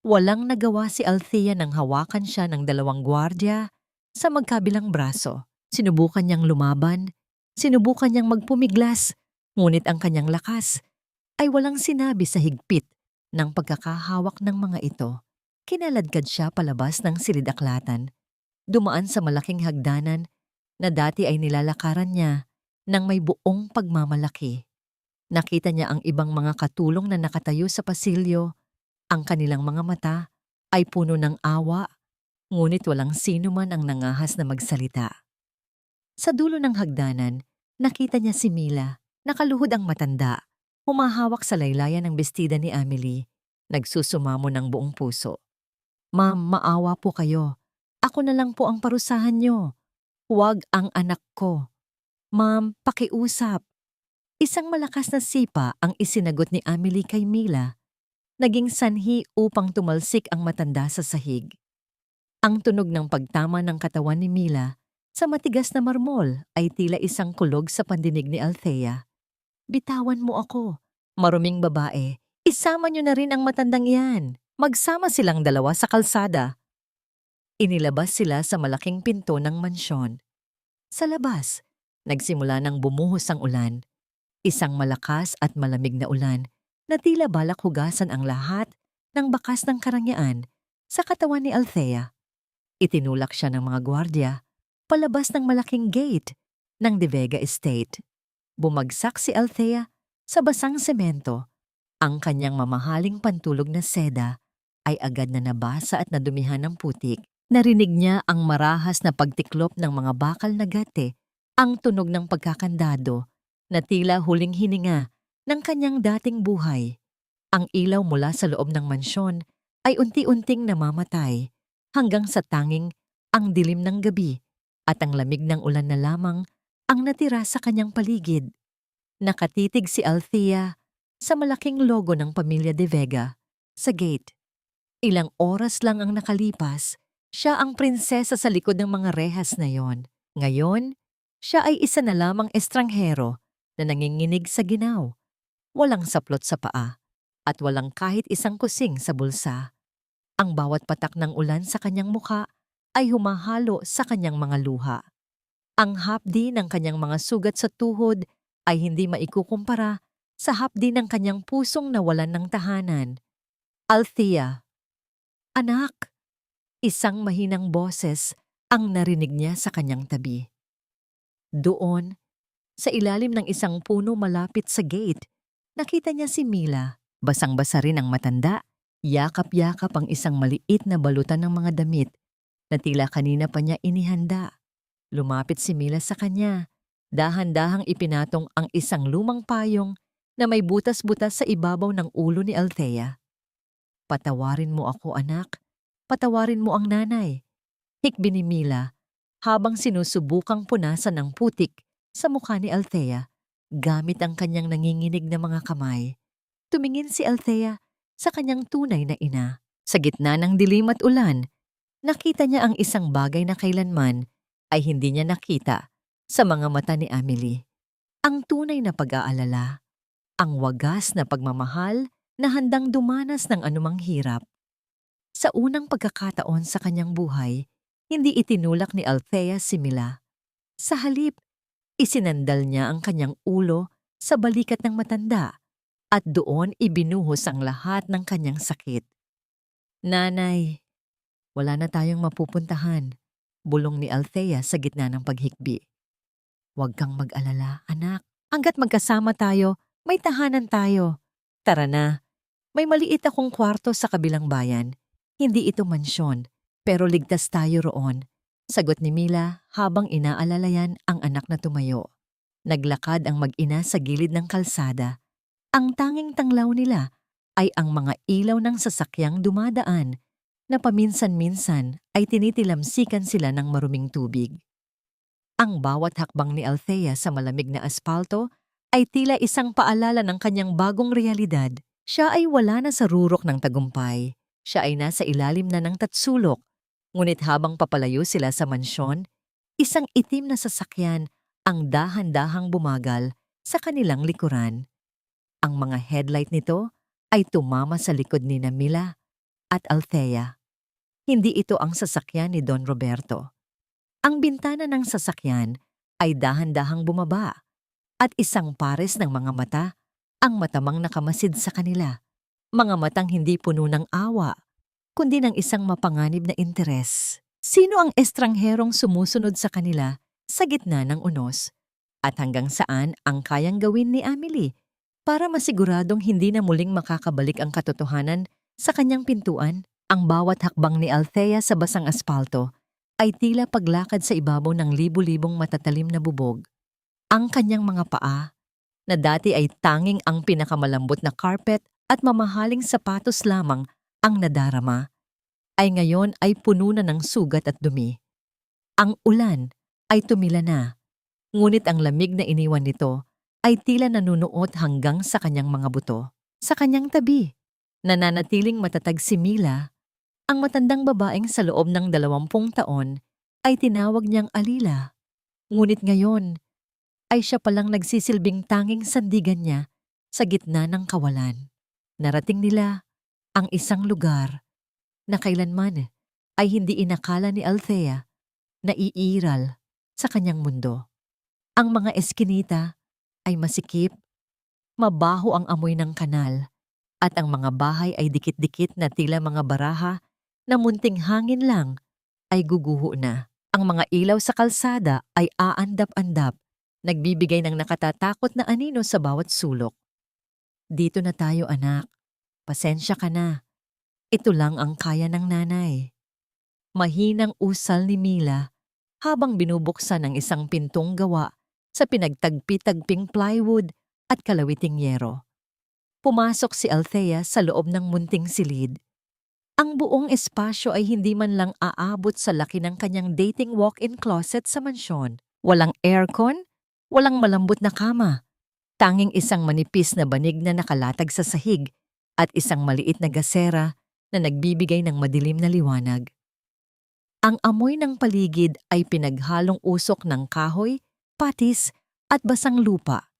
Walang nagawa si Althea nang hawakan siya ng 2 gwardya sa magkabilang braso. Sinubukan niyang lumaban, sinubukan niyang magpumiglas, ngunit ang kanyang lakas ay walang sinabi sa higpit ng pagkakahawak ng mga ito. Kinaladkad siya palabas ng silid-aklatan, dumaan sa malaking hagdanan na dati ay nilalakaran niya ng may buong pagmamalaki. Nakita niya ang ibang mga katulong na nakatayo sa pasilyo. Ang kanilang mga mata ay puno ng awa, ngunit walang sino man ang nangahas na magsalita. Sa dulo ng hagdanan, nakita niya si Mila, nakaluhod ang matanda, humahawak sa laylayan ng bestida ni Amelie, nagsusumamo ng buong puso. "Ma'am, maawa po kayo. Ako na lang po ang parusahan niyo. Huwag ang anak ko. Ma'am, pakiusap." Isang malakas na sipa ang isinagot ni Amelie kay Mila. Naging sanhi upang tumalsik ang matanda sa sahig. Ang tunog ng pagtama ng katawan ni Mila sa matigas na marmol ay tila isang kulog sa pandinig ni Althea. "Bitawan mo ako, maruming babae. Isama niyo na rin ang matandang iyan. Magsama silang 2 sa kalsada." Inilabas sila sa malaking pinto ng mansyon. Sa labas, nagsimula ng bumuhos ang ulan. Isang malakas at malamig na ulan na tila balak hugasan ang lahat ng bakas ng karangyaan sa katawan ni Althea. Itinulak siya ng mga gwardya palabas ng malaking gate ng De Vega Estate. Bumagsak si Althea sa basang semento. Ang kanyang mamahaling pantulog na seda ay agad na nabasa at nadumihan ng putik. Narinig niya ang marahas na pagtiklop ng mga bakal na gate, ang tunog ng pagkakandado na tila huling hininga ng kanyang dating buhay. Ang ilaw mula sa loob ng mansyon ay unti-unting namamatay hanggang sa tanging ang dilim ng gabi at ang lamig ng ulan na lamang ang natira sa kanyang paligid. Nakatitig si Althea sa malaking logo ng pamilya De Vega sa gate. Ilang oras lang ang nakalipas, siya ang prinsesa sa likod ng mga rehas na yon. Ngayon, siya ay isa na lamang estranghero na nanginginig sa ginaw. Walang saplot sa paa at walang kahit isang kusing sa bulsa. Ang bawat patak ng ulan sa kanyang mukha ay humahalo sa kanyang mga luha. Ang hapdi ng kanyang mga sugat sa tuhod ay hindi maikukumpara sa hapdi ng kanyang pusong nawalan ng tahanan. "Althea." "Anak." Isang mahinang boses ang narinig niya sa kanyang tabi. Doon, sa ilalim ng isang puno malapit sa gate, nakita niya si Mila. Basang-basa rin ang matanda. Yakap-yakap ang isang maliit na balutan ng mga damit na tila kanina pa niya inihanda. Lumapit si Mila sa kanya. Dahan-dahang ipinatong ang isang lumang payong na may butas-butas sa ibabaw ng ulo ni Althea. "Patawarin mo ako, anak. Patawarin mo ang nanay." Hikbi ni Mila habang sinusubukang punasan ng putik sa mukha ni Althea gamit ang kanyang nanginginig na mga kamay. Tumingin si Althea sa kanyang tunay na ina. Sa gitna ng dilim at ulan, nakita niya ang isang bagay na kailanman ay hindi niya nakita sa mga mata ni Amelie. Ang tunay na pag-aalala, ang wagas na pagmamahal na handang dumanas ng anumang hirap. Sa unang pagkakataon sa kanyang buhay, hindi itinulak ni Althea si Mila. Sa halip, isinandal niya ang kanyang ulo sa balikat ng matanda at doon ibinuhos ang lahat ng kanyang sakit. "Nanay, wala na tayong mapupuntahan," bulong ni Althea sa gitna ng paghikbi. "Huwag kang mag-alala, anak. Hanggat magkasama tayo, may tahanan tayo. Tara na, may maliit akong kwarto sa kabilang bayan. Hindi ito mansyon, pero ligtas tayo roon," sagot ni Mila habang inaalalayan ang anak na tumayo. Naglakad ang mag-ina sa gilid ng kalsada. Ang tanging tanglaw nila ay ang mga ilaw ng sasakyang dumadaan na paminsan-minsan ay tinitilamsikan sila ng maruming tubig. Ang bawat hakbang ni Althea sa malamig na aspalto ay tila isang paalala ng kanyang bagong realidad. Siya ay wala na sa rurok ng tagumpay. Siya ay nasa ilalim na ng tatsulok. Ngunit habang papalayo sila sa mansyon, isang itim na sasakyan ang dahan-dahang bumagal sa kanilang likuran. Ang mga headlight nito ay tumama sa likod ni Mila at Althea. Hindi ito ang sasakyan ni Don Roberto. Ang bintana ng sasakyan ay dahan-dahang bumaba at isang pares ng mga mata ang matamang nakamasid sa kanila. Mga matang hindi puno ng awa, kundi ng isang mapanganib na interes. Sino ang estrangherong sumusunod sa kanila sa gitna ng unos? At hanggang saan ang kayang gawin ni Amelie para masiguradong hindi na muling makakabalik ang katotohanan sa kanyang pintuan? Ang bawat hakbang ni Althea sa basang aspalto ay tila paglakad sa ibabaw ng libu-libong matatalim na bubog. Ang kanyang mga paa, na dati ay tanging ang pinakamalambot na carpet at mamahaling sapatos lamang ang nadarama, ay ngayon ay puno na ng sugat at dumi. Ang ulan ay tumila na, ngunit ang lamig na iniwan nito ay tila nanunuot hanggang sa kanyang mga buto. Sa kanyang tabi, nananatiling matatag si Mila. Ang matandang babaeng sa loob ng 20 taon ay tinawag niyang Alila. Ngunit ngayon ay siya palang nagsisilbing tanging sandigan niya sa gitna ng kawalan. Narating nila ang isang lugar na kailanman ay hindi inakala ni Althea na iiral sa kanyang mundo. Ang mga eskinita ay masikip, mabaho ang amoy ng kanal, at ang mga bahay ay dikit-dikit na tila mga baraha na munting hangin lang ay guguho na. Ang mga ilaw sa kalsada ay aandap-andap, nagbibigay ng nakatatakot na anino sa bawat sulok. Dito na tayo, anak. Pasensya ka na. Ito lang ang kaya ng nanay. Mahinang usal ni Mila habang binubuksan ang isang pintong gawa sa pinagtagpi-tagping plywood at kalawiting yero. Pumasok si Althea sa loob ng munting silid. Ang buong espasyo ay hindi man lang aabot sa laki ng kanyang dating walk-in closet sa mansyon. Walang aircon, walang malambot na kama. Tanging isang manipis na banig na nakalatag sa sahig at isang maliit na gasera na nagbibigay ng madilim na liwanag. Ang amoy ng paligid ay pinaghalong usok ng kahoy, patis at basang lupa.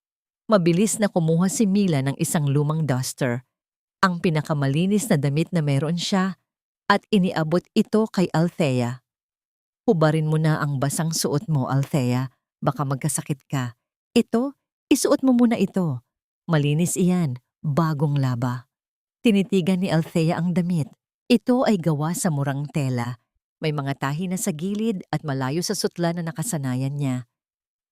Mabilis na kumuha si Mila ng isang lumang duster, ang pinakamalinis na damit na meron siya, at iniabot ito kay Althea. Hubarin mo na ang basang suot mo, Althea, baka magkasakit ka. Ito, isuot mo muna ito. Malinis iyan, bagong laba. Tinitigan ni Althea ang damit. Ito ay gawa sa murang tela. May mga tahi na sa gilid at malayo sa sutla na nakasanayan niya.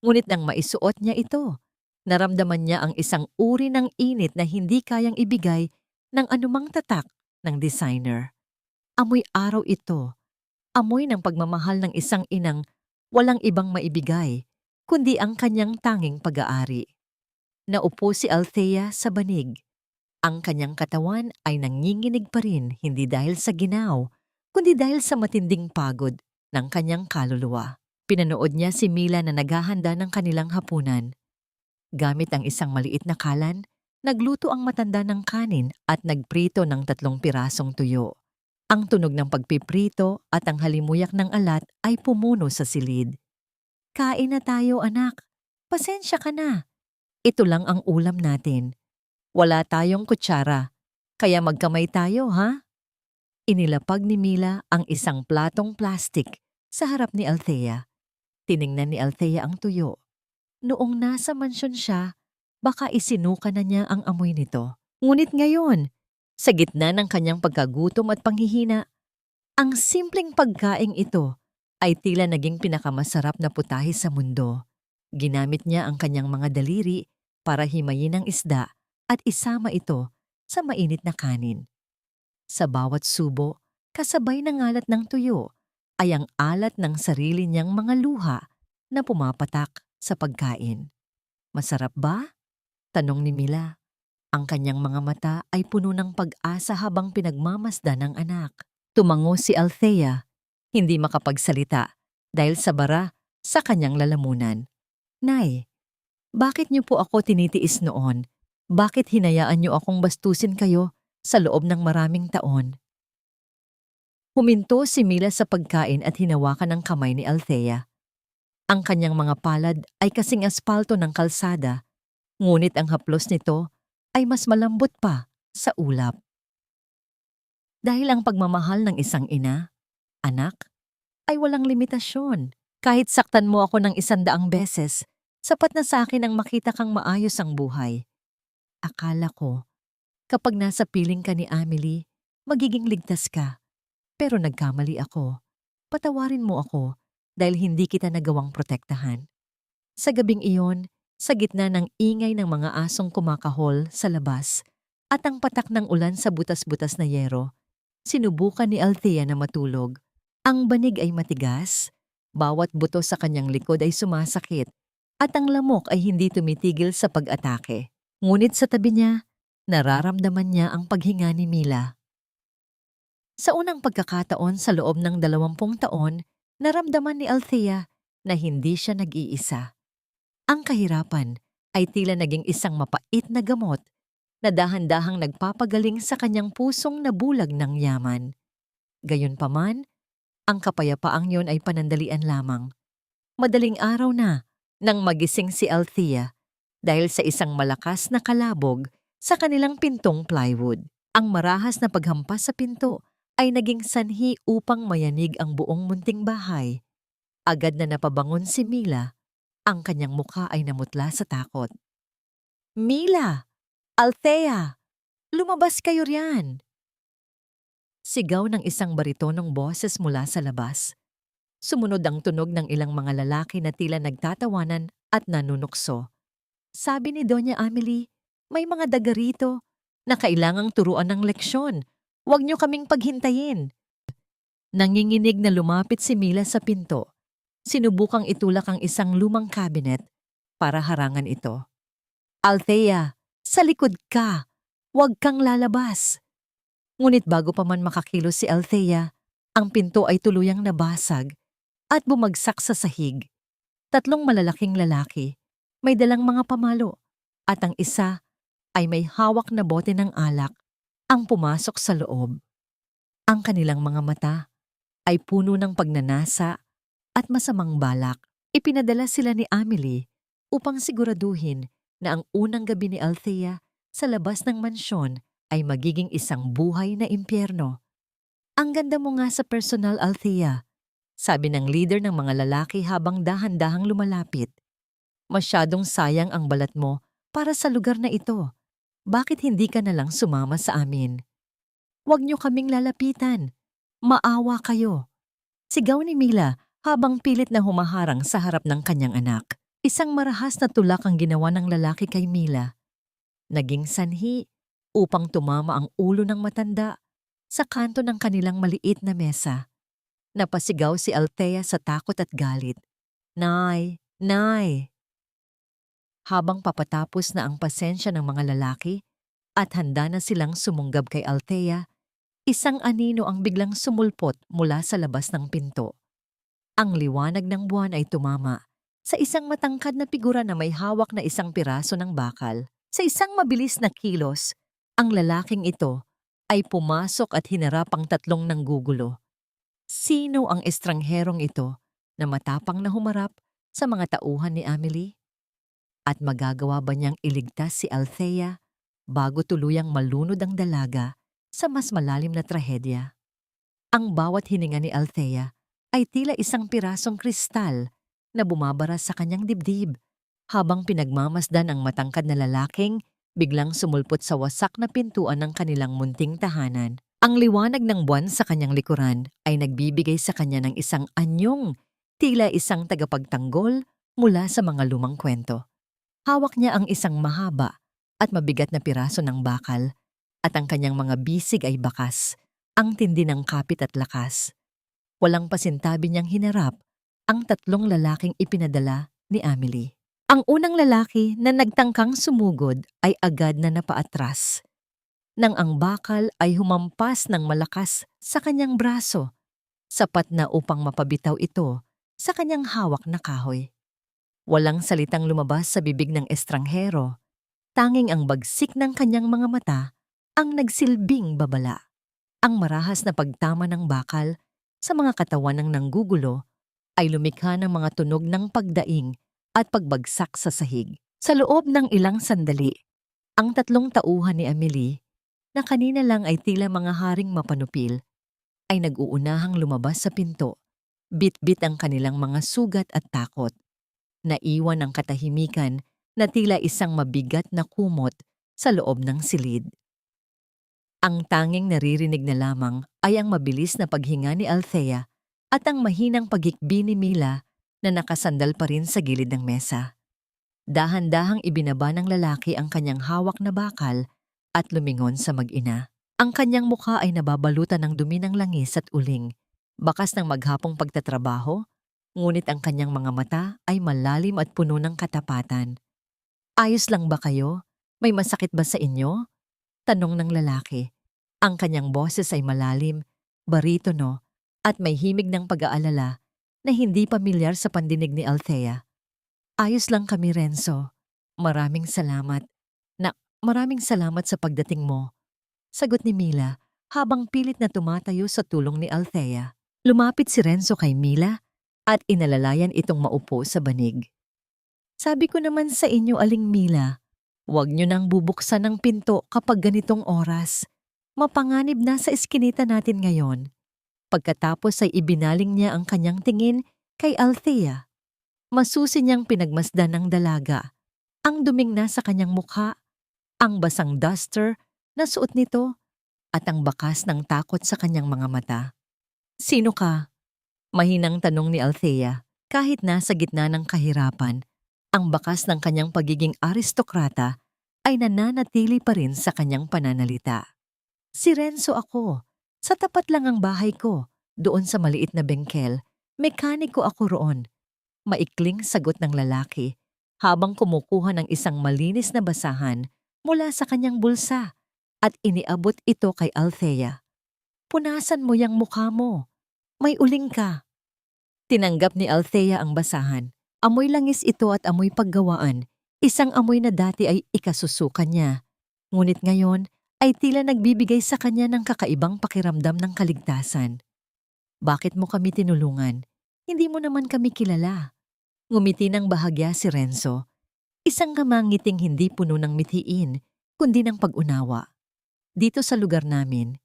Ngunit nang maisuot niya ito, naramdaman niya ang isang uri ng init na hindi kayang ibigay ng anumang tatak ng designer. Amoy araw ito, amoy ng pagmamahal ng isang inang walang ibang maibigay, kundi ang kanyang tanging pag-aari. Naupo si Althea sa banig. Ang kanyang katawan ay nanginginig pa rin hindi dahil sa ginaw, kundi dahil sa matinding pagod ng kanyang kaluluwa. Pinanood niya si Mila na naghahanda ng kanilang hapunan. Gamit ang isang maliit na kalan, nagluto ang matanda ng kanin at nagprito ng 3 pirasong tuyo. Ang tunog ng pagpiprito at ang halimuyak ng alat ay pumuno sa silid. Kain na tayo, anak. Pasensya ka na. Ito lang ang ulam natin. Wala tayong kutsara, kaya magkamay tayo, ha? Inilapag ni Mila ang isang platong plastik sa harap ni Althea. Tiningnan ni Althea ang tuyo. Noong nasa mansyon siya, baka isinuka na niya ang amoy nito. Ngunit ngayon, sa gitna ng kanyang pagkagutom at panghihina, ang simpleng pagkaing ito ay tila naging pinakamasarap na putahe sa mundo. Ginamit niya ang kanyang mga daliri para himayin ang isda at isama ito sa mainit na kanin. Sa bawat subo, kasabay ng alat ng tuyo, ay ang alat ng sarili niyang mga luha na pumapatak sa pagkain. Masarap ba? Tanong ni Mila. Ang kanyang mga mata ay puno ng pag-asa habang pinagmamasdan ng anak. Tumango si Althea, hindi makapagsalita dahil sa bara sa kanyang lalamunan. Nay, bakit niyo po ako tinitiis noon? Bakit hinayaan niyo akong bastusin kayo sa loob ng maraming taon? Huminto si Mila sa pagkain at hinawakan ang kamay ni Althea. Ang kanyang mga palad ay kasing aspalto ng kalsada, ngunit ang haplos nito ay mas malambot pa sa ulap. Dahil ang pagmamahal ng isang ina, anak, ay walang limitasyon. Kahit saktan mo ako ng 100 beses, sapat na sa akin ang makita kang maayos ang buhay. Akala ko, kapag nasa piling ka ni Amelie, magiging ligtas ka. Pero nagkamali ako. Patawarin mo ako dahil hindi kita nagawang protektahan. Sa gabing iyon, sa gitna ng ingay ng mga asong kumakahol sa labas at ang patak ng ulan sa butas-butas na yero, sinubukan ni Althea na matulog. Ang banig ay matigas, bawat buto sa kanyang likod ay sumasakit, at ang lamok ay hindi tumitigil sa pag-atake. Ngunit sa tabi niya, nararamdaman niya ang paghinga ni Mila. Sa unang pagkakataon sa loob ng 20 taon, naramdaman ni Althea na hindi siya nag-iisa. Ang kahirapan ay tila naging isang mapait na gamot na dahan-dahang nagpapagaling sa kanyang pusong nabulag ng yaman. Gayunpaman, ang kapayapaang yon ay panandalian lamang. Madaling araw na nang magising si Althea dahil sa isang malakas na kalabog sa kanilang pintong plywood. Ang marahas na paghampas sa pinto ay naging sanhi upang mayanig ang buong munting bahay. Agad na napabangon si Mila. Ang kanyang mukha ay namutla sa takot. Mila! Althea! Lumabas kayo riyan! Sigaw ng isang baritonong boses mula sa labas. Sumunod ang tunog ng ilang mga lalaki na tila nagtatawanan at nanunukso. Sabi ni Doña Amelie, may mga daga rito na kailangang turuan ng leksyon. Huwag niyo kaming paghintayin. Nanginginig na lumapit si Mila sa pinto. Sinubukang itulak ang isang lumang cabinet para harangan ito. Althea, sa likod ka! Huwag kang lalabas! Ngunit bago pa man makakilos si Althea, ang pinto ay tuluyang nabasag at bumagsak sa sahig. 3 malalaking lalaki, may dalang mga pamalo, at ang isa ay may hawak na bote ng alak ang pumasok sa loob. Ang kanilang mga mata ay puno ng pagnanasa at masamang balak. Ipinadala sila ni Amelie upang siguraduhin na ang unang gabi ni Althea sa labas ng mansyon ay magiging isang buhay na impyerno. Ang ganda mo nga sa personal, Althea, sabi ng leader ng mga lalaki habang dahan-dahang lumalapit. Masyadong sayang ang balat mo para sa lugar na ito. Bakit hindi ka na lang sumama sa amin? Huwag niyo kaming lalapitan. Maawa kayo. Sigaw ni Mila habang pilit na humaharang sa harap ng kanyang anak. Isang marahas na tulak ang ginawa ng lalaki kay Mila. Naging sanhi upang tumama ang ulo ng matanda sa kanto ng kanilang maliit na mesa. Napasigaw si Althea sa takot at galit. Nay! Nay! Habang papatapos na ang pasensya ng mga lalaki at handa na silang sumunggab kay Althea, isang anino ang biglang sumulpot mula sa labas ng pinto. Ang liwanag ng buwan ay tumama sa isang matangkad na figura na may hawak na isang piraso ng bakal. Sa isang mabilis na kilos, ang lalaking ito ay pumasok at hinarap ang 3 nanggugulo. Sino ang estrangherong ito na matapang na humarap sa mga tauhan ni Amelie? At magagawa ba niyang iligtas si Althea bago tuluyang malunod ang dalaga sa mas malalim na trahedya? Ang bawat hininga ni Althea ay tila isang pirasong kristal na bumabara sa kanyang dibdib habang pinagmamasdan ang matangkad na lalaking biglang sumulpot sa wasak na pintuan ng kanilang munting tahanan. Ang liwanag ng buwan sa kanyang likuran ay nagbibigay sa kanya ng isang anyong, tila isang tagapagtanggol mula sa mga lumang kwento. Hawak niya ang isang mahaba at mabigat na piraso ng bakal at ang kanyang mga bisig ay bakas, ang tindi ng kapit at lakas. Walang pasintabi niyang hinarap ang 3 lalaking ipinadala ni Amelie. Ang unang lalaki na nagtangkang sumugod ay agad na napaatras, nang ang bakal ay humampas ng malakas sa kanyang braso, sapat na upang mapabitaw ito sa kanyang hawak na kahoy. Walang salitang lumabas sa bibig ng estranghero, tanging ang bagsik ng kanyang mga mata ang nagsilbing babala. Ang marahas na pagtama ng bakal sa mga katawan ng nanggugulo ay lumikha ng mga tunog ng pagdaing at pagbagsak sa sahig. Sa loob ng ilang sandali, ang tatlong tauhan ni Amelie, na kanina lang ay tila mga haring mapanupil, ay nag-uunahang lumabas sa pinto. Bit-bit ang kanilang mga sugat at takot. Naiwan ang katahimikan na tila isang mabigat na kumot sa loob ng silid. Ang tanging naririnig na lamang ay ang mabilis na paghinga ni Althea at ang mahinang paghikbi ni Mila na nakasandal pa rin sa gilid ng mesa. Dahan-dahang ibinaba ng lalaki ang kanyang hawak na bakal at lumingon sa mag-ina. Ang kanyang mukha ay nababalutan ng dumi ng langis at uling, bakas ng maghapong pagtatrabaho, ngunit ang kanyang mga mata ay malalim at puno ng katapatan. "Ayos lang ba kayo? May masakit ba sa inyo?" tanong ng lalaki. Ang kanyang boses ay malalim, baritono, at may himig ng pag-aalala na hindi pamilyar sa pandinig ni Althea. "Ayos lang kami, Renzo. Maraming salamat. Maraming salamat sa pagdating mo," sagot ni Mila habang pilit na tumatayo sa tulong ni Althea. Lumapit si Renzo kay Mila at inalalayan itong maupo sa banig. "Sabi ko naman sa inyo, Aling Mila, huwag niyo nang bubuksan ang pinto kapag ganitong oras. Mapanganib na sa eskinita natin ngayon." Pagkatapos ay ibinaling niya ang kanyang tingin kay Althea. Masusi niyang pinagmasdan ng dalaga. Ang duming nasa kanyang mukha, ang basang duster na suot nito, at ang bakas ng takot sa kanyang mga mata. "Sino ka?" mahinang tanong ni Althea. Kahit nasa gitna ng kahirapan, ang bakas ng kanyang pagiging aristokrata ay nananatili pa rin sa kanyang pananalita. "Si Renzo ako. Sa tapat lang ang bahay ko, doon sa maliit na bengkel. Mekaniko ako roon." Maikling sagot ng lalaki habang kumukuha ng isang malinis na basahan mula sa kanyang bulsa at iniabot ito kay Althea. "Punasan mo yang mukha mo. May uling ka." Tinanggap ni Althea ang basahan. Amoy langis ito at amoy paggawaan. Isang amoy na dati ay ikasusukan niya. Ngunit ngayon ay tila nagbibigay sa kanya ng kakaibang pakiramdam ng kaligtasan. "Bakit mo kami tinulungan? Hindi mo naman kami kilala." Ngumiti ng bahagya si Renzo. Isang kamangiting hindi puno ng mithiin, kundi ng pag-unawa. "Dito sa lugar namin,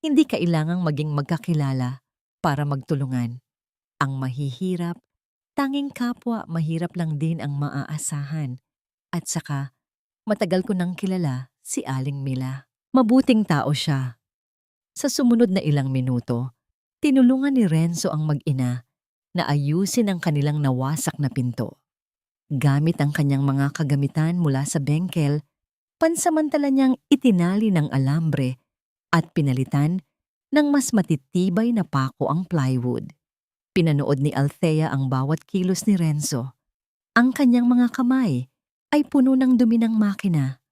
hindi kailangang maging magkakilala para magtulungan. Ang mahihirap, tanging kapwa mahirap lang din ang maaasahan. At saka, matagal ko nang kilala si Aling Mila. Mabuting tao siya." Sa sumunod na ilang minuto, tinulungan ni Renzo ang mag-ina na ayusin ang kanilang nawasak na pinto. Gamit ang kanyang mga kagamitan mula sa bengkel, pansamantala niyang itinali ng alambre at pinalitan ng mas matitibay na pako ang plywood. Pinanood ni Althea ang bawat kilos ni Renzo. Ang kanyang mga kamay ay puno ng dumi ng makina.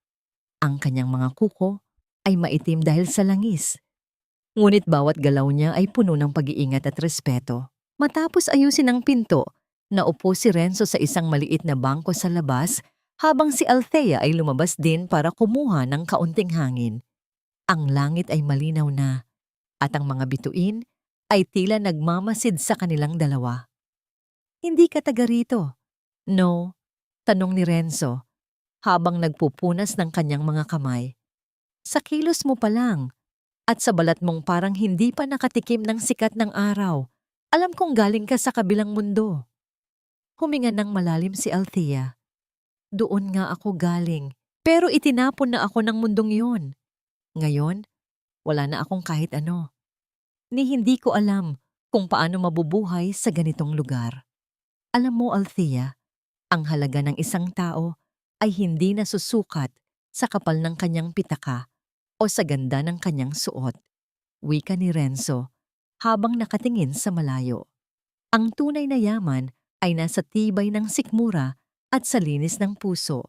Ang kanyang mga kuko ay maitim dahil sa langis. Ngunit bawat galaw niya ay puno ng pag-iingat at respeto. Matapos ayusin ang pinto, naupo si Renzo sa isang maliit na bangko sa labas habang si Althea ay lumabas din para kumuha ng kaunting hangin. Ang langit ay malinaw na at ang mga bituin ay tila nagmamasid sa kanilang dalawa. "Hindi ka taga rito?" "No," tanong ni Renzo habang nagpupunas ng kanyang mga kamay. "Sa kilos mo pa lang at sa balat mong parang hindi pa nakatikim ng sikat ng araw. Alam kong galing ka sa kabilang mundo." Huminga ng malalim si Althea. "Doon nga ako galing, pero itinapon na ako ng mundong yun. Ngayon, wala na akong kahit ano. Ni hindi ko alam kung paano mabubuhay sa ganitong lugar." Alam mo, Althea, ang halaga ng isang tao ay hindi nasusukat sa kapal ng kanyang pitaka o sa ganda ng kanyang suot, wika ni Renzo habang nakatingin sa malayo. Ang tunay na yaman ay nasa tibay ng sikmura at sa linis ng puso.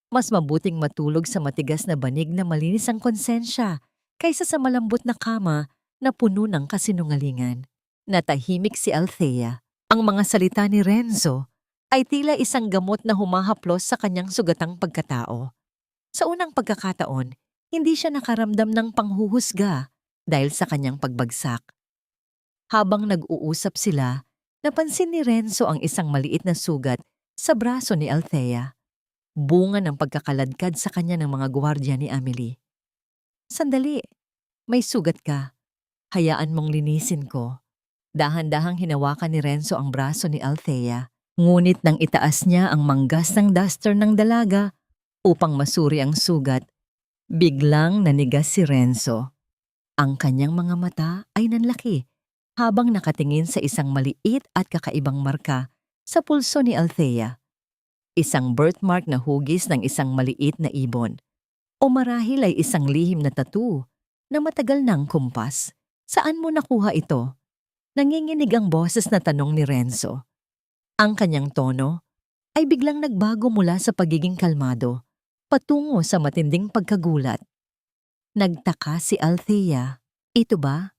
Mas mabuting matulog sa matigas na banig na malinis ang konsensya kaysa sa malambot na kama na puno ng kasinungalingan. Natahimik si Althea. Ang mga salita ni Renzo ay tila isang gamot na humahaplos sa kanyang sugatang pagkatao. Sa unang pagkakataon, hindi siya nakaramdam ng panghuhusga dahil sa kanyang pagbagsak. Habang nag-uusap sila, napansin ni Renzo ang isang maliit na sugat sa braso ni Althea. Bunga ng pagkakaladkad sa kanya ng mga gwardiya ni Amelie. Sandali, may sugat ka. Hayaan mong linisin ko. Dahan-dahang hinawakan ni Renzo ang braso ni Althea, ngunit nang itaas niya ang manggas ng duster ng dalaga upang masuri ang sugat, biglang nanigas si Renzo. Ang kanyang mga mata ay nanlaki habang nakatingin sa isang maliit at kakaibang marka sa pulso ni Althea. Isang birthmark na hugis ng isang maliit na ibon. O marahil ay isang lihim na tattoo na matagal nang kumpas. Saan mo nakuha ito? Nanginginig ang boses na tanong ni Renzo. Ang kanyang tono ay biglang nagbago mula sa pagiging kalmado patungo sa matinding pagkagulat. Nagtaka si Althea. Ito ba?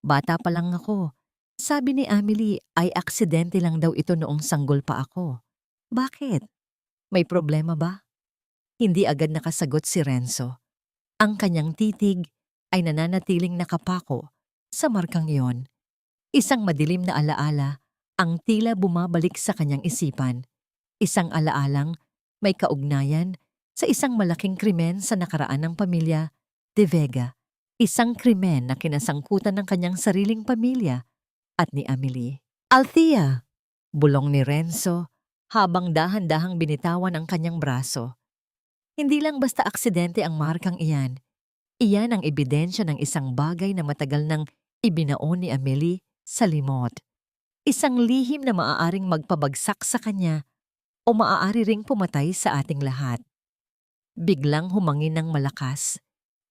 Bata pa lang ako. Sabi ni Amelie ay aksidente lang daw ito noong sanggol pa ako. Bakit? May problema ba? Hindi agad nakasagot si Renzo. Ang kanyang titig ay nananatiling nakapako sa markang iyon. Isang madilim na alaala ang tila bumabalik sa kanyang isipan. Isang alaalang may kaugnayan sa isang malaking krimen sa nakaraan ng pamilya De Vega. Isang krimen na kinasangkutan ng kanyang sariling pamilya at ni Amelie. Althea! Bulong ni Renzo habang dahan-dahang binitawan ang kanyang braso. Hindi lang basta aksidente ang markang iyan. Iyan ang ebidensya ng isang bagay na matagal nang ibinaon ni Amelie sa limot. Isang lihim na maaaring magpabagsak sa kanya o maaari ring pumatay sa ating lahat. Biglang humangin ng malakas.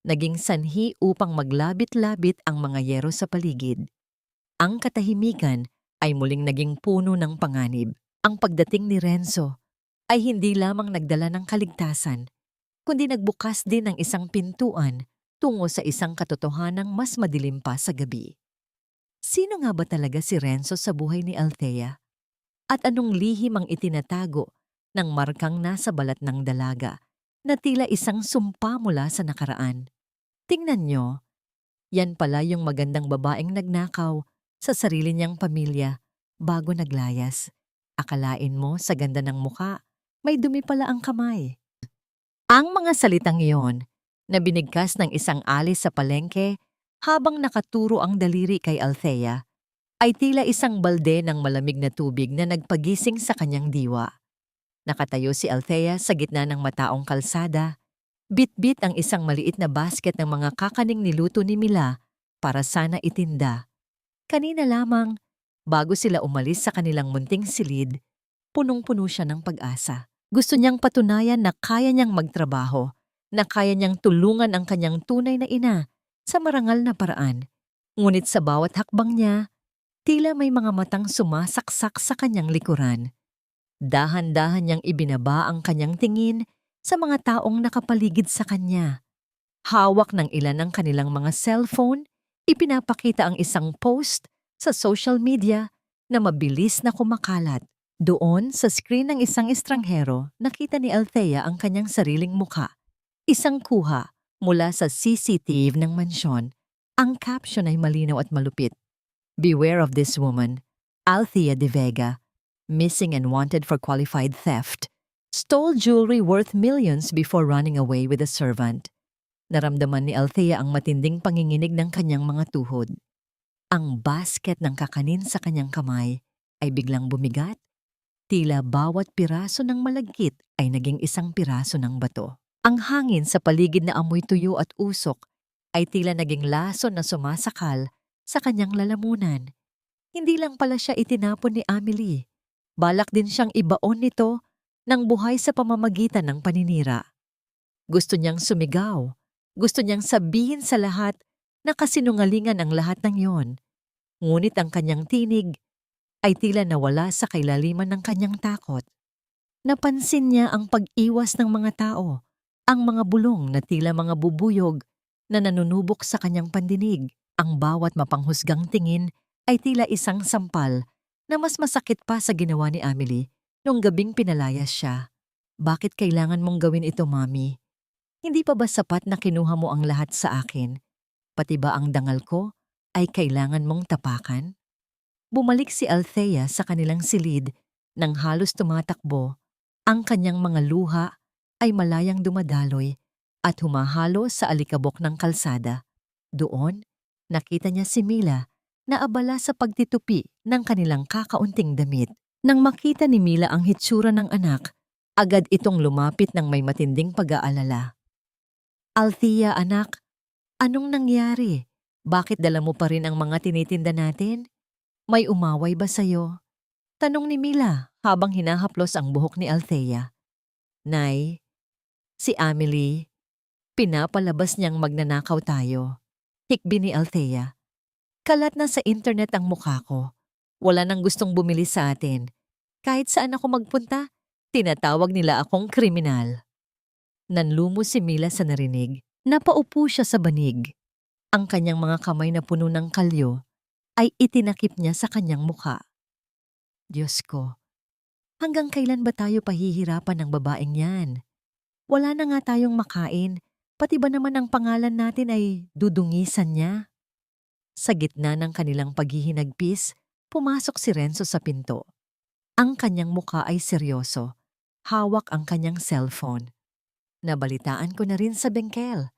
Naging sanhi upang maglabit-labit ang mga yero sa paligid. Ang katahimikan ay muling naging puno ng panganib. Ang pagdating ni Renzo ay hindi lamang nagdala ng kaligtasan, kundi nagbukas din ng isang pintuan tungo sa isang katotohanang mas madilim pa sa gabi. Sino nga ba talaga si Renzo sa buhay ni Althea? At anong lihim ang itinatago ng markang nasa balat ng dalaga na tila isang sumpa mula sa nakaraan? Tingnan nyo, yan pala yung magandang babaeng nagnakaw sa sarili niyang pamilya bago naglayas. Akalain mo sa ganda ng muka, may dumi pala ang kamay. Ang mga salitang iyon na binigkas ng isang alis sa palengke habang nakaturo ang daliri kay Althea ay tila isang balde ng malamig na tubig na nagpagising sa kanyang diwa. Nakatayo si Althea sa gitna ng mataong kalsada. Bit-bit ang isang maliit na basket ng mga kakaning niluto ni Mila para sana itinda. Kanina lamang, bago sila umalis sa kanilang munting silid, punong-puno siya ng pag-asa. Gusto niyang patunayan na kaya niyang magtrabaho, na kaya niyang tulungan ang kanyang tunay na ina sa marangal na paraan. Ngunit sa bawat hakbang niya, tila may mga matang sumasaksak sa kanyang likuran. Dahan-dahan niyang ibinaba ang kanyang tingin sa mga taong nakapaligid sa kanya. Hawak ng ilan ng kanilang mga cellphone, ipinapakita ang isang post sa social media na mabilis na kumakalat. Doon sa screen ng isang estranghero, nakita ni Althea ang kanyang sariling mukha. Isang kuha mula sa CCTV ng mansyon. Ang caption ay malinaw at malupit. Beware of this woman, Althea De Vega, missing and wanted for qualified theft. Stole jewelry worth millions before running away with a servant. Naramdaman ni Althea ang matinding panginginig ng kanyang mga tuhod. Ang basket ng kakanin sa kanyang kamay ay biglang bumigat. Tila bawat piraso ng malagkit ay naging isang piraso ng bato. Ang hangin sa paligid na amoy tuyo at usok ay tila naging lason na sumasakal sa kanyang lalamunan. Hindi lang pala siya itinapon ni Amelie. Balak din siyang ibaon nito ng buhay sa pamamagitan ng paninira. Gusto niyang sumigaw. Gusto niyang sabihin sa lahat na kasinungalingan ang lahat ng yon. Ngunit ang kanyang tinig ay tila nawala sa kailaliman ng kanyang takot. Napansin niya ang pag-iwas ng mga tao, ang mga bulong na tila mga bubuyog na nanunubok sa kanyang pandinig. Ang bawat mapanghusgang tingin ay tila isang sampal na mas masakit pa sa ginawa ni Amelie nung gabing pinalayas siya. Bakit kailangan mong gawin ito, Mami? Hindi pa ba sapat na kinuha mo ang lahat sa akin? Pati ba ang dangal ko ay kailangan mong tapakan? Bumalik si Althea sa kanilang silid nang halos tumatakbo. Ang kanyang mga luha ay malayang dumadaloy at humahalo sa alikabok ng kalsada. Doon, nakita niya si Mila na abala sa pagtitupi ng kanilang kakaunting damit. Nang makita ni Mila ang hitsura ng anak, agad itong lumapit ng may matinding pag-aalala. Althea, anak, anong nangyari? Bakit dala mo pa rin ang mga tinitinda natin? May umaway ba sa'yo? Tanong ni Mila habang hinahaplos ang buhok ni Althea. Nay, si Amelie, pinapalabas niyang magnanakaw tayo. Hikbi ni Althea. Kalat na sa internet ang mukha ko. Wala nang gustong bumili sa atin. Kahit saan ako magpunta, tinatawag nila akong kriminal. Nanlumo si Mila sa narinig. Napaupo siya sa banig. Ang kanyang mga kamay na puno ng kalyo ay itinakip niya sa kanyang mukha. Diyos ko, hanggang kailan ba tayo pahihirapan ng babaeng yan? Wala na nga tayong makain, pati ba naman ang pangalan natin ay dudungisan niya? Sa gitna ng kanilang paghihinagpis, pumasok si Renzo sa pinto. Ang kanyang mukha ay seryoso. Hawak ang kanyang cellphone. Nabalitaan ko na rin sa bengkel.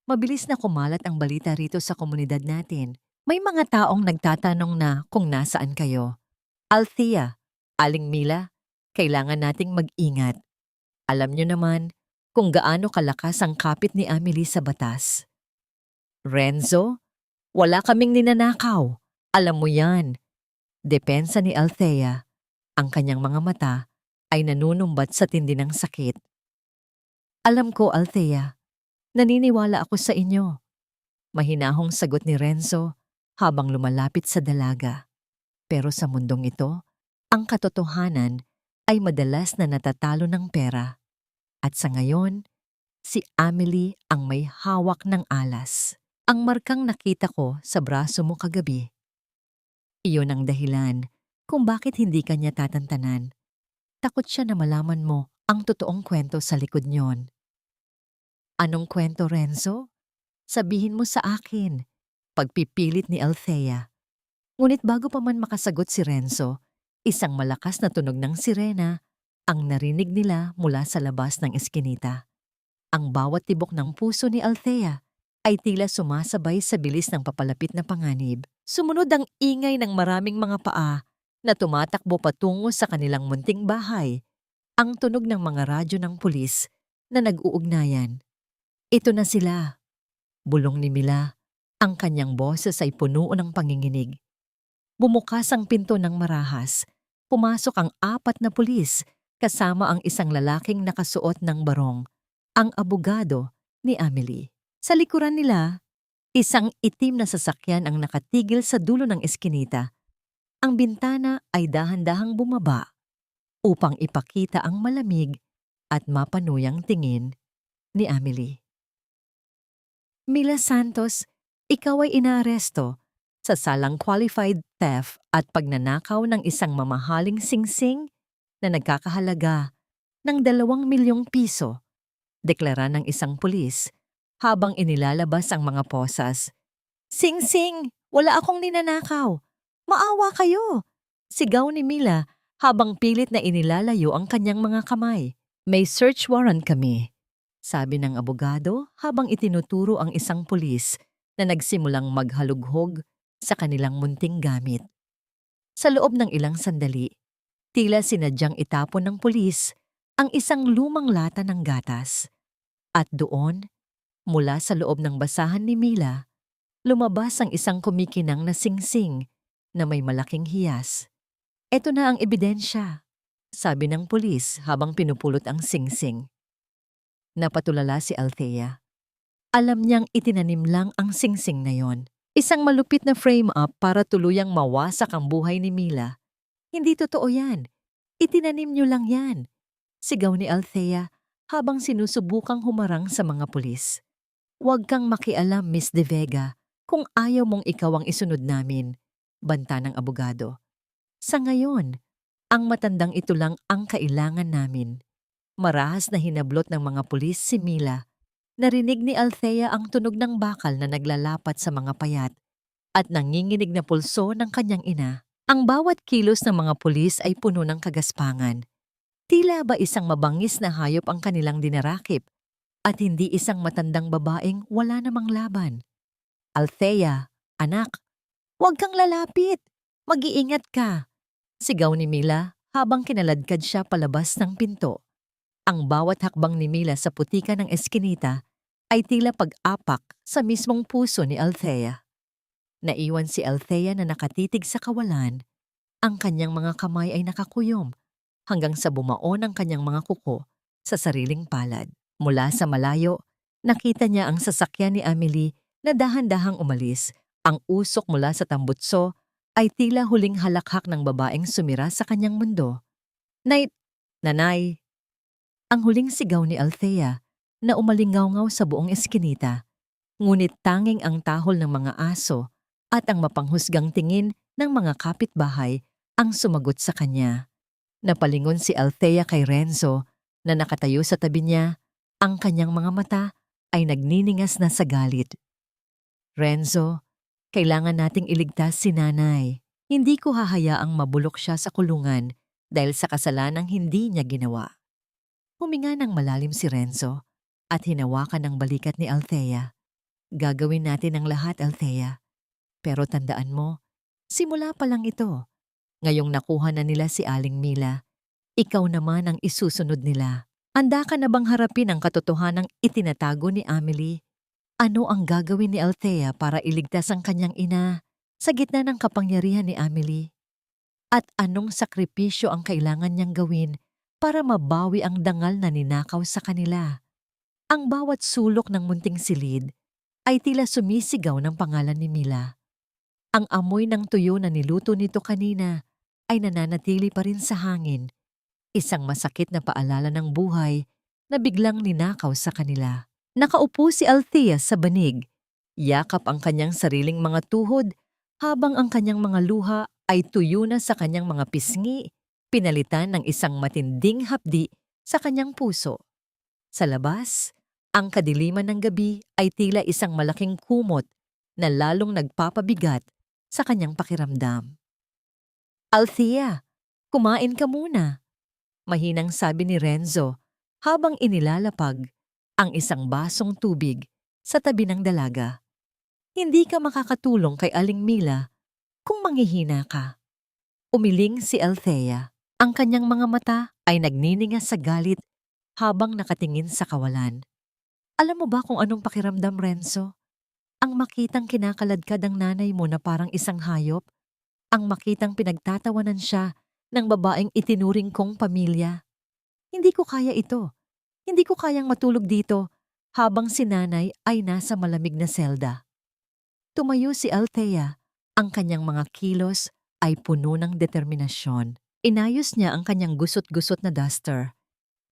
Mabilis na kumalat ang balita rito sa komunidad natin. May mga taong nagtatanong na kung nasaan kayo. Althea, Aling Mila, kailangan nating mag-ingat. Alam niyo naman kung gaano kalakas ang kapit ni Amelie sa batas. Renzo, wala kaming ninanakaw. Alam mo yan. Depensa ni Althea. Ang kanyang mga mata ay nanunumbat sa tindi ng sakit. Alam ko, Althea. Naniniwala ako sa inyo. Mahinahong sagot ni Renzo habang lumalapit sa dalaga. Pero sa mundong ito, ang katotohanan ay madalas na natatalo ng pera. At sa ngayon, si Amelie ang may hawak ng alas. Ang markang nakita ko sa braso mo kagabi. Iyon ang dahilan kung bakit hindi kanya tatantanan. Takot siya na malaman mo ang totoong kwento sa likod niyon. Anong kwento, Renzo? Sabihin mo sa akin. Pagpipilit ni Althea. Ngunit bago pa man makasagot si Renzo, isang malakas na tunog ng sirena ang narinig nila mula sa labas ng eskinita. Ang bawat tibok ng puso ni Althea ay tila sumasabay sa bilis ng papalapit na panganib. Sumunod ang ingay ng maraming mga paa na tumatakbo patungo sa kanilang munting bahay. Ang tunog ng mga radyo ng pulis na nag-uugnayan. Ito na sila. Bulong ni Mila. Ang kanyang boses ay puno ng panginginig. Bumukas ang pinto ng marahas. Pumasok ang 4 na pulis kasama ang isang lalaking nakasuot ng barong, ang abogado ni Amelie. Sa likuran nila, isang itim na sasakyan ang nakatigil sa dulo ng eskinita. Ang bintana ay dahan-dahang bumaba upang ipakita ang malamig at mapanuyang tingin ni Amelie. Mila Santos, ikaw ay inaaresto sa salang qualified theft at pagnanakaw ng isang mamahaling singsing na nagkakahalaga ng 2 milyong piso, deklara ng isang pulis habang inilalabas ang mga posas. Singsing, wala akong ninanakaw. Maawa kayo! Sigaw ni Mila habang pilit na inilalayo ang kanyang mga kamay. May search warrant kami, sabi ng abogado habang itinuturo ang isang pulis na nagsimulang maghalughog sa kanilang munting gamit. Sa loob ng ilang sandali, tila sinadyang itapon ng pulis ang isang lumang lata ng gatas. At doon, mula sa loob ng basahan ni Mila, lumabas ang isang kumikinang na singsing na may malaking hiyas. Ito na ang ebidensya, sabi ng pulis habang pinupulot ang singsing. Napatulala si Althea. Alam niyang itinanim lang ang singsing na yon. Isang malupit na frame-up para tuluyang mawasak ang buhay ni Mila. Hindi totoo yan. Itinanim niyo lang yan. Sigaw ni Althea habang sinusubukang humarang sa mga pulis. Huwag kang makialam, Miss De Vega, kung ayaw mong ikaw ang isunod namin, banta ng abogado. Sa ngayon, ang matandang ito lang ang kailangan namin. Marahas na hinablot ng mga pulis si Mila. Narinig ni Althea ang tunog ng bakal na naglalapat sa mga payat at nanginginig na pulso ng kanyang ina. Ang bawat kilos ng mga pulis ay puno ng kagaspangan. Tila ba isang mabangis na hayop ang kanilang dinarakip at hindi isang matandang babaeng wala namang laban. Althea, anak, huwag kang lalapit. Mag-iingat ka. Sigaw ni Mila habang kinaladkad siya palabas ng pinto. Ang bawat hakbang ni Mila sa putika ng eskinita ay tila pag-apak sa mismong puso ni Althea. Naiwan si Althea na nakatitig sa kawalan. Ang kanyang mga kamay ay nakakuyom hanggang sa bumaon ang kanyang mga kuko sa sariling palad. Mula sa malayo, nakita niya ang sasakyan ni Amelie na dahan-dahang umalis. Ang usok mula sa tambutso ay tila huling halakhak ng babaeng sumira sa kanyang mundo. Nanay! Ang huling sigaw ni Althea na umalingaw-ngaw sa buong eskinita. Ngunit tanging ang tahol ng mga aso at ang mapanghusgang tingin ng mga kapitbahay ang sumagot sa kanya. Napalingon si Althea kay Renzo na nakatayo sa tabi niya. Ang kanyang mga mata ay nagniningas na sa galit. Renzo, kailangan nating iligtas si nanay. Hindi ko hahayaang mabulok siya sa kulungan dahil sa kasalanang hindi niya ginawa. Huminga ng malalim si Renzo at hinawakan ang balikat ni Althea. Gagawin natin ang lahat, Althea. Pero tandaan mo, simula pa lang ito. Ngayong nakuha na nila si Aling Mila, ikaw naman ang isusunod nila. Handa ka na bang harapin ang katotohanang itinatago ni Amelie? Ano ang gagawin ni Althea para iligtas ang kanyang ina sa gitna ng kapangyarihan ni Amelie? At anong sakripisyo ang kailangan niyang gawin para mabawi ang dangal na ninakaw sa kanila? Ang bawat sulok ng munting silid ay tila sumisigaw ng pangalan ni Mila. Ang amoy ng tuyo na niluto nito kanina ay nananatili pa rin sa hangin. Isang masakit na paalala ng buhay na biglang ninakaw sa kanila. Nakaupo si Althea sa banig. Yakap ang kanyang sariling mga tuhod habang ang kanyang mga luha ay tuyo na sa kanyang mga pisngi, pinalitan ng isang matinding hapdi sa kanyang puso. Sa labas, ang kadiliman ng gabi ay tila isang malaking kumot na lalong nagpapabigat sa kanyang pakiramdam. Althea, kumain ka muna, mahinang sabi ni Renzo habang inilalapag ang isang basong tubig sa tabi ng dalaga. Hindi ka makakatulong kay Aling Mila kung manghihina ka. Umiling si Althea. Ang kanyang mga mata ay nagniningas sa galit habang nakatingin sa kawalan. Alam mo ba kung anong pakiramdam, Renzo? Ang makitang kinakaladkad ang nanay mo na parang isang hayop, ang makitang pinagtatawanan siya ng babaeng itinuring kong pamilya. Hindi ko kaya ito. Hindi ko kayang matulog dito habang si nanay ay nasa malamig na selda. Tumayo si Althea. Ang kanyang mga kilos ay puno ng determinasyon. Inayos niya ang kanyang gusot-gusot na duster,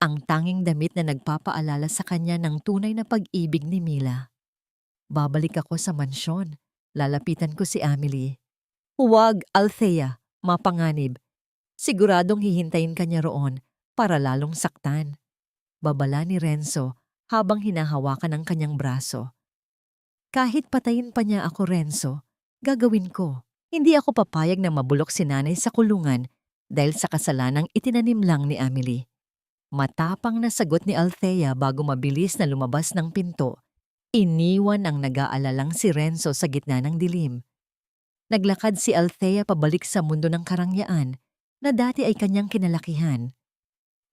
ang tanging damit na nagpapaalala sa kanya ng tunay na pag-ibig ni Mila. Babalik ako sa mansyon. Lalapitan ko si Amelie. Huwag, Althea, mapanganib. Siguradong hihintayin ka niya roon para lalong saktan. Babala ni Renzo habang hinahawakan ang kanyang braso. Kahit patayin pa niya ako, Renzo, gagawin ko. Hindi ako papayag na mabulok si nanay sa kulungan dahil sa kasalanang itinanim lang ni Amelie. Matapang na sagot ni Althea bago mabilis na lumabas ng pinto. Iniwan ang nag-aalalang si Renzo sa gitna ng dilim. Naglakad si Althea pabalik sa mundo ng karangyaan na dati ay kanyang kinalakihan.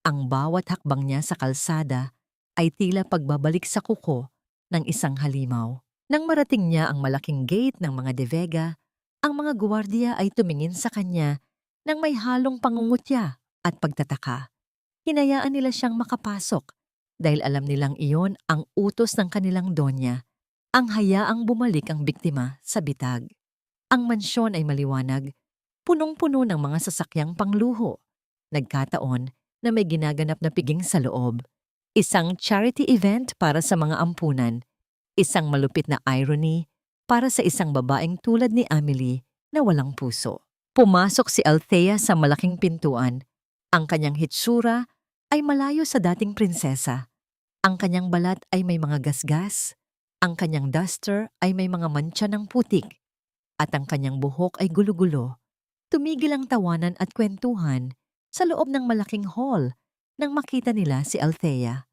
Ang bawat hakbang niya sa kalsada ay tila pagbabalik sa kuko ng isang halimaw. Nang marating niya ang malaking gate ng mga De Vega, ang mga guwardiya ay tumingin sa kanya nang may halong pangungutya at pagtataka. Hinayaan nila siyang makapasok dahil alam nilang iyon ang utos ng kanilang donya, ang hayaang bumalik ang biktima sa bitag. Ang mansyon ay maliwanag, punong-puno ng mga sasakyang pangluho. Nagkataon na may ginaganap na piging sa loob. Isang charity event para sa mga ampunan. Isang malupit na irony para sa isang babaeng tulad ni Amelie na walang puso. Pumasok si Althea sa malaking pintuan. Ang kanyang hitsura ay malayo sa dating prinsesa. Ang kanyang balat ay may mga gasgas. Ang kanyang duster ay may mga mantsa ng putik. At ang kanyang buhok ay gulo-gulo. Tumigil ang tawanan at kwentuhan sa loob ng malaking hall nang makita nila si Althea.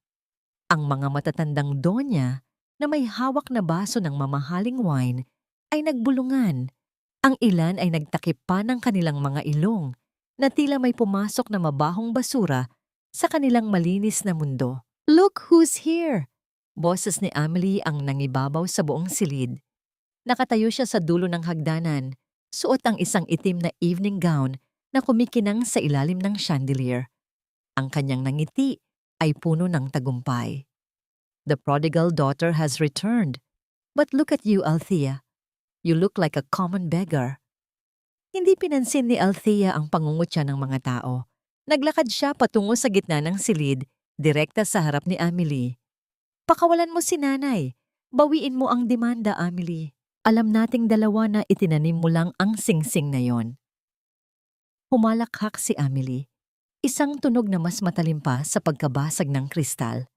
Ang mga matatandang donya na may hawak na baso ng mamahaling wine ay nagbulungan. Ang ilan ay nagtakip pa ng kanilang mga ilong na tila may pumasok na mabahong basura sa kanilang malinis na mundo. "Look who's here!" Boses ni Amelie ang nangibabaw sa buong silid. Nakatayo siya sa dulo ng hagdanan, suot ang isang itim na evening gown na kumikinang sa ilalim ng chandelier. Ang kanyang nangiti ay puno ng tagumpay. The prodigal daughter has returned. But look at you, Althea. You look like a common beggar. Hindi pinansin ni Althea ang pangungutya ng mga tao. Naglakad siya patungo sa gitna ng silid, direkta sa harap ni Amelie. "Pakawalan mo si nanay. Bawiin mo ang demanda, Amelie. Alam nating dalawa na itinanim mo lang ang singsing na yon." Humalakhak si Amelie. Isang tunog na mas matalim pa sa pagkabasag ng kristal.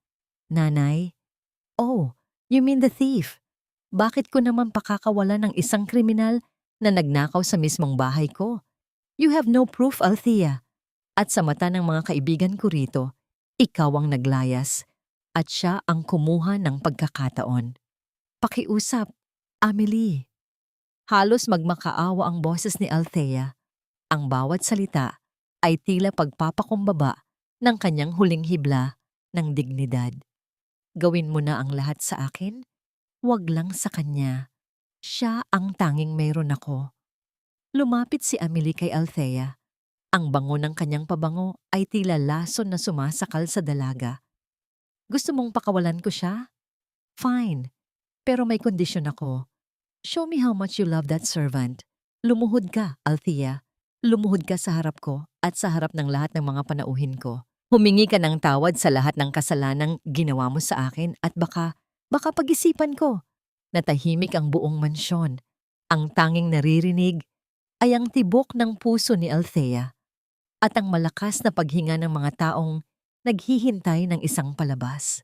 "Nanay? Oh, you mean the thief? Bakit ko naman pakakawalan ng isang kriminal na nagnakaw sa mismong bahay ko? You have no proof, Althea. At sa mata ng mga kaibigan ko rito, ikaw ang naglayas at siya ang kumuha ng pagkakataon. Pakiusap, Amelie." Halos magmakaawa ang boses ni Althea. Ang bawat salita ay tila pagpapakumbaba ng kanyang huling hibla ng dignidad. "Gawin mo na ang lahat sa akin? Huwag lang sa kanya. Siya ang tanging mayroon ako." Lumapit si Amelie kay Althea. Ang bango ng kanyang pabango ay tila lason na sumasakal sa dalaga. "Gusto mong pakawalan ko siya? Fine. Pero may kondisyon ako. Show me how much you love that servant. Lumuhod ka, Althea. Lumuhod ka sa harap ko at sa harap ng lahat ng mga panauhin ko. Humingi ka ng tawad sa lahat ng kasalanang ginawa mo sa akin at baka pag-isipan ko." Natahimik ang buong mansyon. Ang tanging naririnig ay ang tibok ng puso ni Althea at ang malakas na paghinga ng mga taong naghihintay ng isang palabas.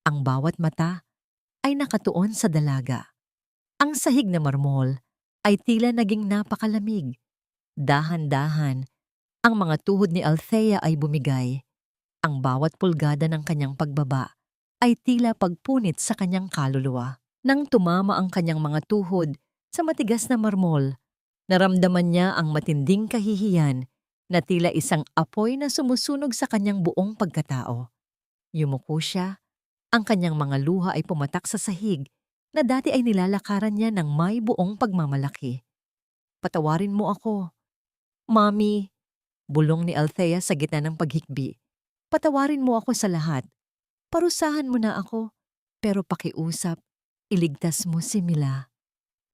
Ang bawat mata ay nakatuon sa dalaga. Ang sahig na marmol ay tila naging napakalamig. Dahan-dahan, ang mga tuhod ni Althea ay bumigay. Ang bawat pulgada ng kanyang pagbaba ay tila pagpunit sa kanyang kaluluwa. Nang tumama ang kanyang mga tuhod sa matigas na marmol, naramdaman niya ang matinding kahihiyan na tila isang apoy na sumusunog sa kanyang buong pagkatao. Yumuko siya, ang kanyang mga luha ay pumatak sa sahig na dati ay nilalakaran niya ng may buong pagmamalaki. "Patawarin mo ako, Mommy," bulong ni Althea sa gitna ng paghikbi. "Patawarin mo ako sa lahat. Parusahan mo na ako, pero pakiusap, iligtas mo si Mila."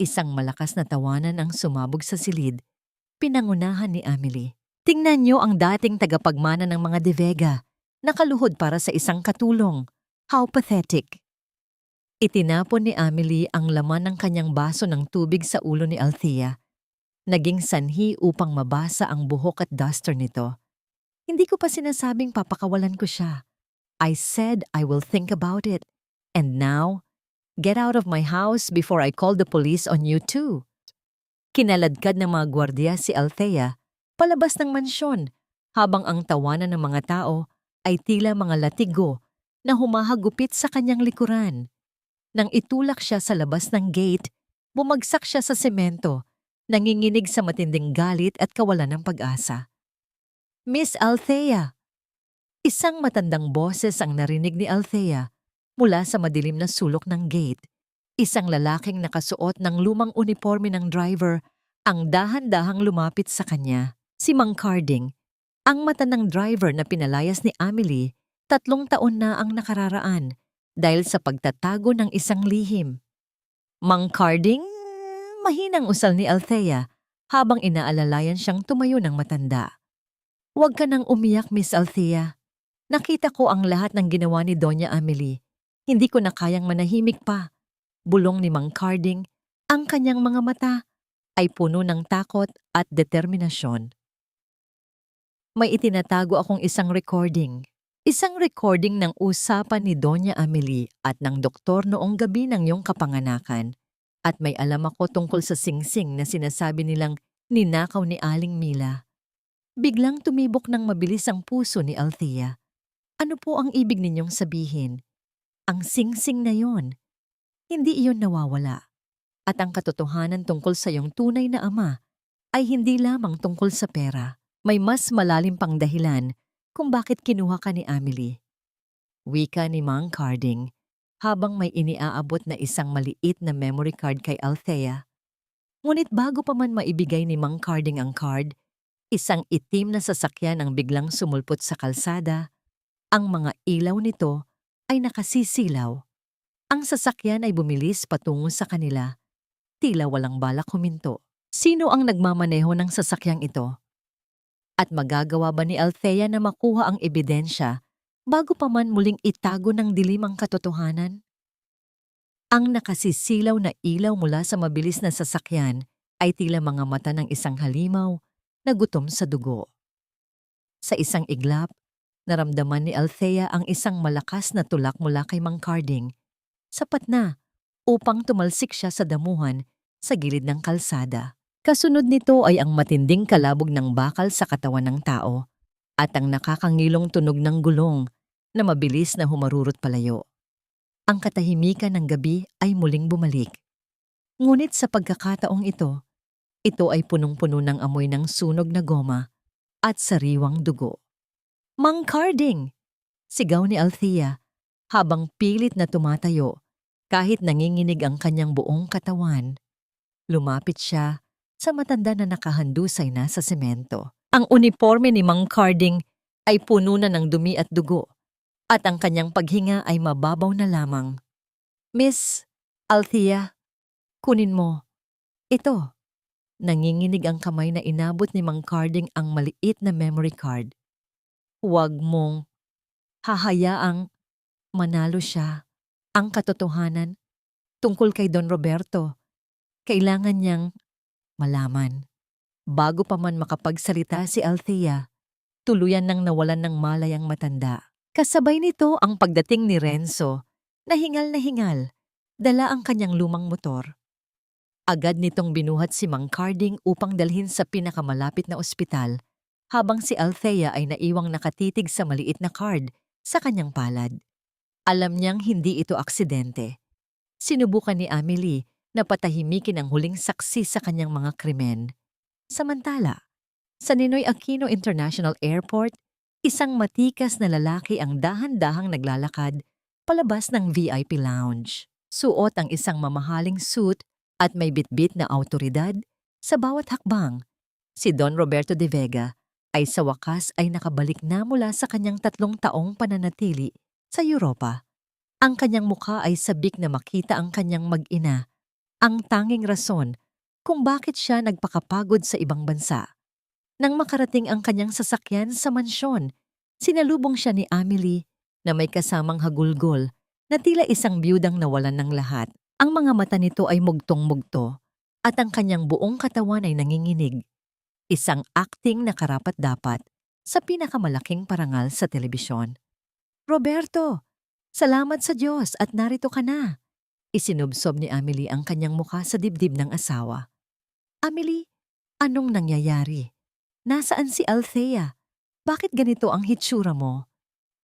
Isang malakas na tawanan ang sumabog sa silid. Pinangunahan ni Amelie. "Tingnan niyo ang dating tagapagmana ng mga De Vega, nakaluhod para sa isang katulong. How pathetic." Itinapon ni Amelie ang laman ng kanyang baso ng tubig sa ulo ni Althea. Naging sanhi upang mabasa ang buhok at duster nito. "Hindi ko pa sinasabing papakawalan ko siya. I said I will think about it. And now, get out of my house before I call the police on you too." Kinaladkad ng mga gwardiya si Althea palabas ng mansyon habang ang tawanan ng mga tao ay tila mga latigo na humahagupit sa kanyang likuran. Nang itulak siya sa labas ng gate, bumagsak siya sa semento, nanginginig sa matinding galit at kawalan ng pag-asa. "Miss Althea!" Isang matandang boses ang narinig ni Althea mula sa madilim na sulok ng gate. Isang lalaking nakasuot ng lumang uniforme ng driver ang dahan-dahang lumapit sa kanya. Si Mang Carding, ang mata ng driver na pinalayas ni Amelie, 3 taon na ang nakararaan dahil sa pagtatago ng isang lihim. "Mang Carding?" Mahinang usal ni Althea habang inaalalayan siyang tumayo ng matanda. Huwag ka nang umiyak, Miss Althea. Nakita ko ang lahat ng ginawa ni Doña Amelie. Hindi ko na kayang manahimik pa. Bulong ni Mang Carding, ang kanyang mga mata ay puno ng takot at determinasyon. May itinatago akong isang recording. Isang recording ng usapan ni Doña Amelie at ng doktor noong gabi ng iyong kapanganakan. At may alam ako tungkol sa singsing na sinasabi nilang ninakaw ni Aling Mila. Biglang tumibok ng mabilis ang puso ni Althea. Ano po ang ibig ninyong sabihin? Ang singsing na yon, hindi iyon nawawala. At ang katotohanan tungkol sa iyong tunay na ama ay hindi lamang tungkol sa pera. May mas malalim pang dahilan kung bakit kinuha ka ni Amelie. Wika ni Mang Carding habang may iniaabot na isang maliit na memory card kay Althea. Ngunit bago pa man maibigay ni Mang Carding ang card, isang itim na sasakyan ang biglang sumulpot sa kalsada. Ang mga ilaw nito ay nakasisilaw. Ang sasakyan ay bumilis patungo sa kanila. Tila walang balak huminto. Sino ang nagmamaneho ng sasakyang ito? At magagawa ba ni Althea na makuha ang ebidensya bago pa man muling itago ng dilim ang katotohanan? Ang nakasisilaw na ilaw mula sa mabilis na sasakyan ay tila mga mata ng isang halimaw na gutom sa dugo. Sa isang iglap, naramdaman ni Althea ang isang malakas na tulak mula kay Mang Carding. Sapat na upang tumalsik siya sa damuhan sa gilid ng kalsada. Kasunod nito ay ang matinding kalabog ng bakal sa katawan ng tao at ang nakakangilong tunog ng gulong na mabilis na humarurot palayo. Ang katahimikan ng gabi ay muling bumalik. Ngunit sa pagkakataong ito ay punong-puno ng amoy ng sunog na goma at sariwang dugo. Mang Carding! Sigaw ni Althea habang pilit na tumatayo kahit nanginginig ang kanyang buong katawan. Lumapit siya sa matanda na nakahandusay na sa semento. Ang uniforme ni Mang Carding ay puno na ng dumi at dugo at ang kanyang paghinga ay mababaw na lamang. Miss Althea, kunin mo. Ito. Nanginginig ang kamay na inabot ni Mang Carding ang maliit na memory card. Huwag mong hahayaang manalo siya. Ang katotohanan tungkol kay Don Roberto, kailangan niyang malaman. Bago pa man makapagsalita si Althea, tuluyan nang nawalan ng malay ang matanda. Kasabay nito ang pagdating ni Renzo, na hingal, dala ang kanyang lumang motor. Agad nitong binuhat si Mang Carding upang dalhin sa pinakamalapit na ospital, habang si Althea ay naiwang nakatitig sa maliit na card sa kanyang palad. Alam niyang hindi ito aksidente. Sinubukan ni Amelie na patahimikin ang huling saksi sa kanyang mga krimen. Samantala, sa Ninoy Aquino International Airport, isang matikas na lalaki ang dahan-dahang naglalakad palabas ng VIP lounge. Suot ang isang mamahaling suit at may bitbit na awtoridad sa bawat hakbang. Si Don Roberto de Vega ay sa wakas ay nakabalik na mula sa kanyang 3 taong pananatili sa Europa. Ang kanyang mukha ay sabik na makita ang kanyang mag-ina, ang tanging rason kung bakit siya nagpakapagod sa ibang bansa. Nang makarating ang kanyang sasakyan sa mansyon, sinalubong siya ni Amelie na may kasamang hagulgol na tila isang biyudang nawalan ng lahat. Ang mga mata nito ay mugtong-mugto at ang kanyang buong katawan ay nanginginig. Isang acting na karapat-dapat sa pinakamalaking parangal sa telebisyon. Roberto, salamat sa Diyos at narito ka na. Isinubsob ni Amelie ang kanyang mukha sa dibdib ng asawa. Amelie, anong nangyayari? Nasaan si Althea? Bakit ganito ang hitsura mo?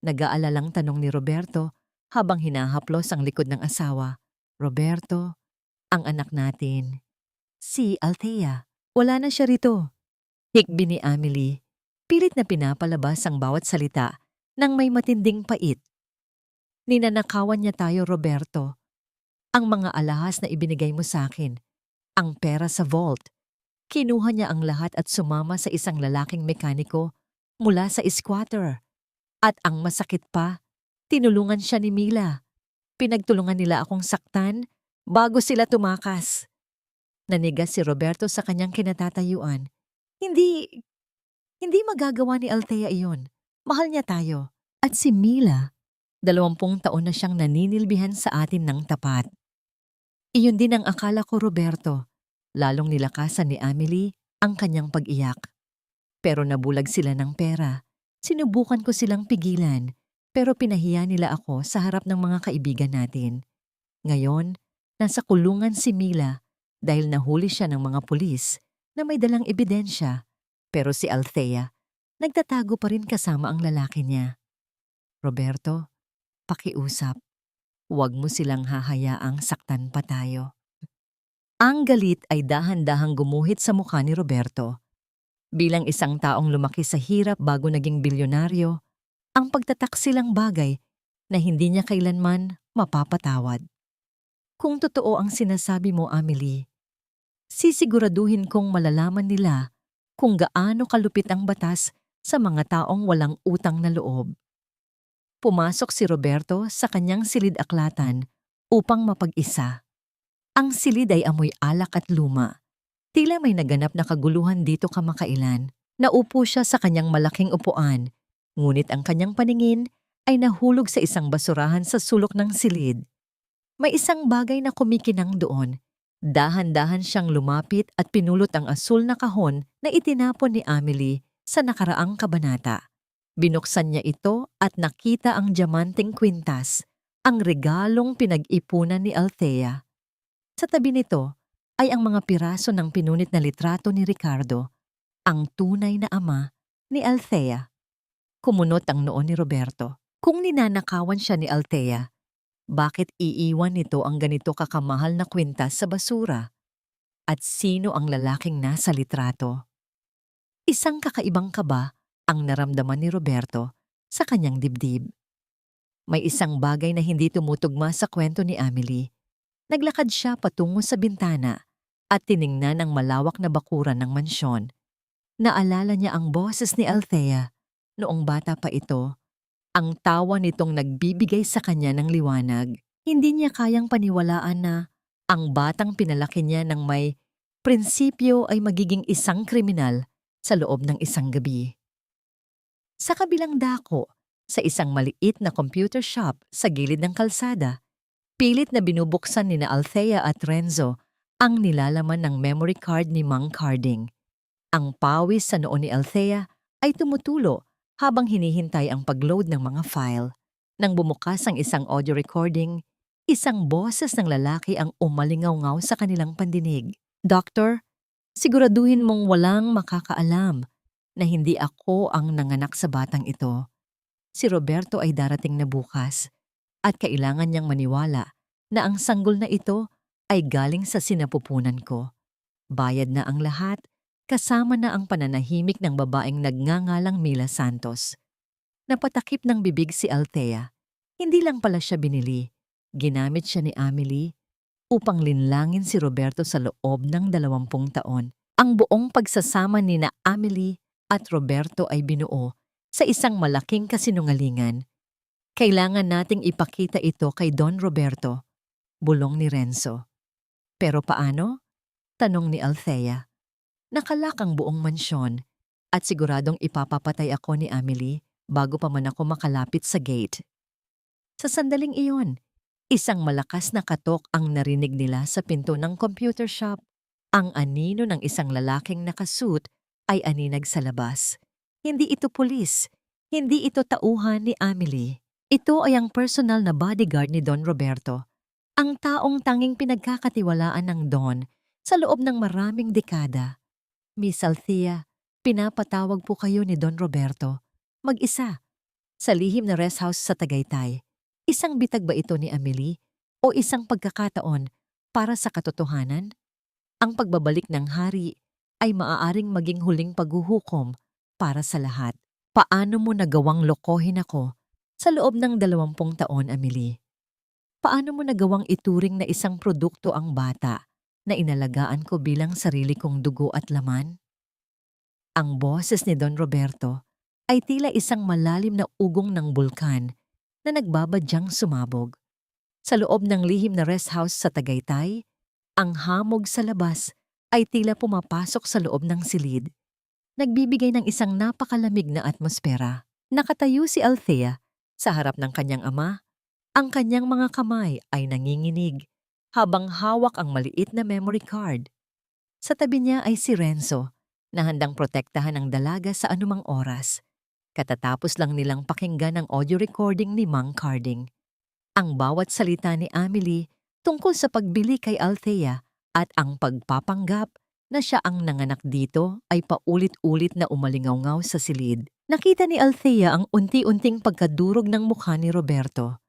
Nag-aalalang tanong ni Roberto habang hinahaplos ang likod ng asawa. Roberto, ang anak natin. Si Althea, wala na siya rito. Hikbi ni Amelie, pilit na pinapalabas ang bawat salita nang may matinding pait. Ninanakawan niya tayo, Roberto. Ang mga alahas na ibinigay mo sa akin, ang pera sa vault. Kinuha niya ang lahat at sumama sa isang lalaking mekaniko mula sa squatter. At ang masakit pa, tinulungan siya ni Mila. Pinagtulungan nila akong saktan bago sila tumakas. Nanigas si Roberto sa kanyang kinatatayuan. Hindi Hindi magagawa ni Althea iyon. Mahal niya tayo. At si Mila, 20 taon na siyang naninilbihan sa atin ng tapat. Iyon din ang akala ko, Roberto. Lalong nilakasan ni Amelie ang kanyang pag-iyak. Pero nabulag sila ng pera. Sinubukan ko silang pigilan, pero pinahiya nila ako sa harap ng mga kaibigan natin. Ngayon, nasa kulungan si Mila dahil nahuli siya ng mga pulis na may dalang ebidensya. Pero si Althea, nagtatago pa rin kasama ang lalaki niya. Roberto, pakiusap. Huwag mo silang hahayaang saktan pa tayo. Ang galit ay dahan-dahang gumuhit sa mukha ni Roberto. Bilang isang taong lumaki sa hirap bago naging bilyonaryo, ang pagtataksilang bagay na hindi niya kailanman mapapatawad. Kung totoo ang sinasabi mo, Amelie, sisiguraduhin kong malalaman nila kung gaano kalupit ang batas sa mga taong walang utang na loob. Pumasok si Roberto sa kanyang silid-aklatan upang mapag-isa. Ang silid ay amoy alak at luma. Tila may naganap na kaguluhan dito kamakailan. Naupo siya sa kanyang malaking upuan, ngunit ang kanyang paningin ay nahulog sa isang basurahan sa sulok ng silid. May isang bagay na kumikinang doon. Dahan-dahan siyang lumapit at pinulot ang asul na kahon na itinapon ni Amelie sa nakaraang kabanata. Binuksan niya ito at nakita ang diamanteng kwintas, ang regalong pinag-ipunan ni Althea. Sa tabi nito ay ang mga piraso ng pinunit na litrato ni Ricardo, ang tunay na ama ni Althea. Kumunot ang noo ni Roberto. Kung ninanakawan siya ni Althea, bakit iiwan nito ang ganito kakamahal na kwintas sa basura? At sino ang lalaking nasa litrato? Isang kakaibang kaba ang naramdaman ni Roberto sa kanyang dibdib. May isang bagay na hindi tumutugma sa kwento ni Amelie. Naglakad siya patungo sa bintana at tiningnan ang malawak na bakuran ng mansyon. Naalala niya ang boses ni Althea noong bata pa ito, ang tawa nitong nagbibigay sa kanya ng liwanag. Hindi niya kayang paniwalaan na ang batang pinalaki niya ng may prinsipyo ay magiging isang kriminal sa loob ng isang gabi. Sa kabilang dako, sa isang maliit na computer shop sa gilid ng kalsada, pilit na binubuksan ni Althea at Renzo ang nilalaman ng memory card ni Mang Carding. Ang pawis sa noo ni Althea ay tumutulo habang hinihintay ang pag-load ng mga file. Nang bumukas ang isang audio recording, isang boses ng lalaki ang umalingaw-ngaw sa kanilang pandinig. "Doctor, siguraduhin mong walang makakaalam na hindi ako ang nanganak sa batang ito. Si Roberto ay darating na bukas at kailangan niyang maniwala na ang sanggol na ito ay galing sa sinapupunan ko. Bayad na ang lahat, kasama na ang pananahimik ng babaeng nagngangalang Mila Santos." Napatakip ng bibig si Althea. Hindi lang pala siya binili. Ginamit siya ni Amelie upang linlangin si Roberto sa loob ng 20 taon. Ang buong pagsasama ni na Amelie at Roberto ay binuo sa isang malaking kasinungalingan. "Kailangan nating ipakita ito kay Don Roberto," bulong ni Renzo. "Pero paano?" tanong ni Althea. "Nakalak ang buong mansyon at siguradong ipapapatay ako ni Amelie bago pa man ako makalapit sa gate." Sa sandaling iyon, isang malakas na katok ang narinig nila sa pinto ng computer shop. Ang anino ng isang lalaking nakasuit ay aninag sa labas. Hindi ito pulis, hindi ito tauhan ni Amelie. Ito ay ang personal na bodyguard ni Don Roberto, ang taong tanging pinagkakatiwalaan ng Don sa loob ng maraming dekada. "Miss Althea, pinapatawag po kayo ni Don Roberto. Mag-isa. Sa lihim na rest house sa Tagaytay." Isang bitag ba ito ni Amelie o isang pagkakataon para sa katotohanan? Ang pagbabalik ng hari ay maaaring maging huling paghuhukom para sa lahat. Paano mo nagawang lokohin ako sa loob ng 20 taon, Amelie? Paano mo nagawang ituring na isang produkto ang bata na inalagaan ko bilang sarili kong dugo at laman? Ang boses ni Don Roberto ay tila isang malalim na ugong ng bulkan na nagbabadyang sumabog. Sa loob ng lihim na rest house sa Tagaytay, ang hamog sa labas ay tila pumapasok sa loob ng silid. nagbibigay ng isang napakalamig na atmosfera. Nakatayo si Althea sa harap ng kanyang ama. Ang kanyang mga kamay ay nanginginig habang hawak ang maliit na memory card. Sa tabi niya ay si Renzo na handang protektahan ang dalaga sa anumang oras. Katatapos lang nilang pakinggan ang audio recording ni Mang Carding. Ang bawat salita ni Amelie tungkol sa pagbili kay Althea at ang pagpapanggap na siya ang nanganak dito ay paulit-ulit na umalingaw-ngaw sa silid. Nakita ni Althea ang unti-unting pagkadurog ng mukha ni Roberto.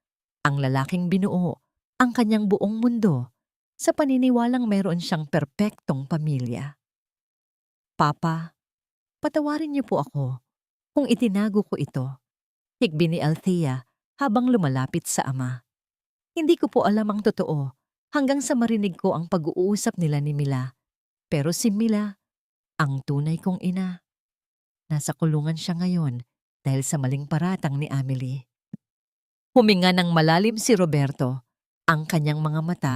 Ang lalaking binuo ang kanyang buong mundo sa paniniwalang meron siyang perpektong pamilya. Papa, patawarin niyo po ako kung itinago ko ito. Higbi ni Althea habang lumalapit sa ama. Hindi ko po alam ang totoo hanggang sa marinig ko ang pag-uusap nila ni Mila. Pero si Mila, ang tunay kong ina, nasa kulungan siya ngayon dahil sa maling paratang ni Amelie. Huminga ng malalim si Roberto. Ang kanyang mga mata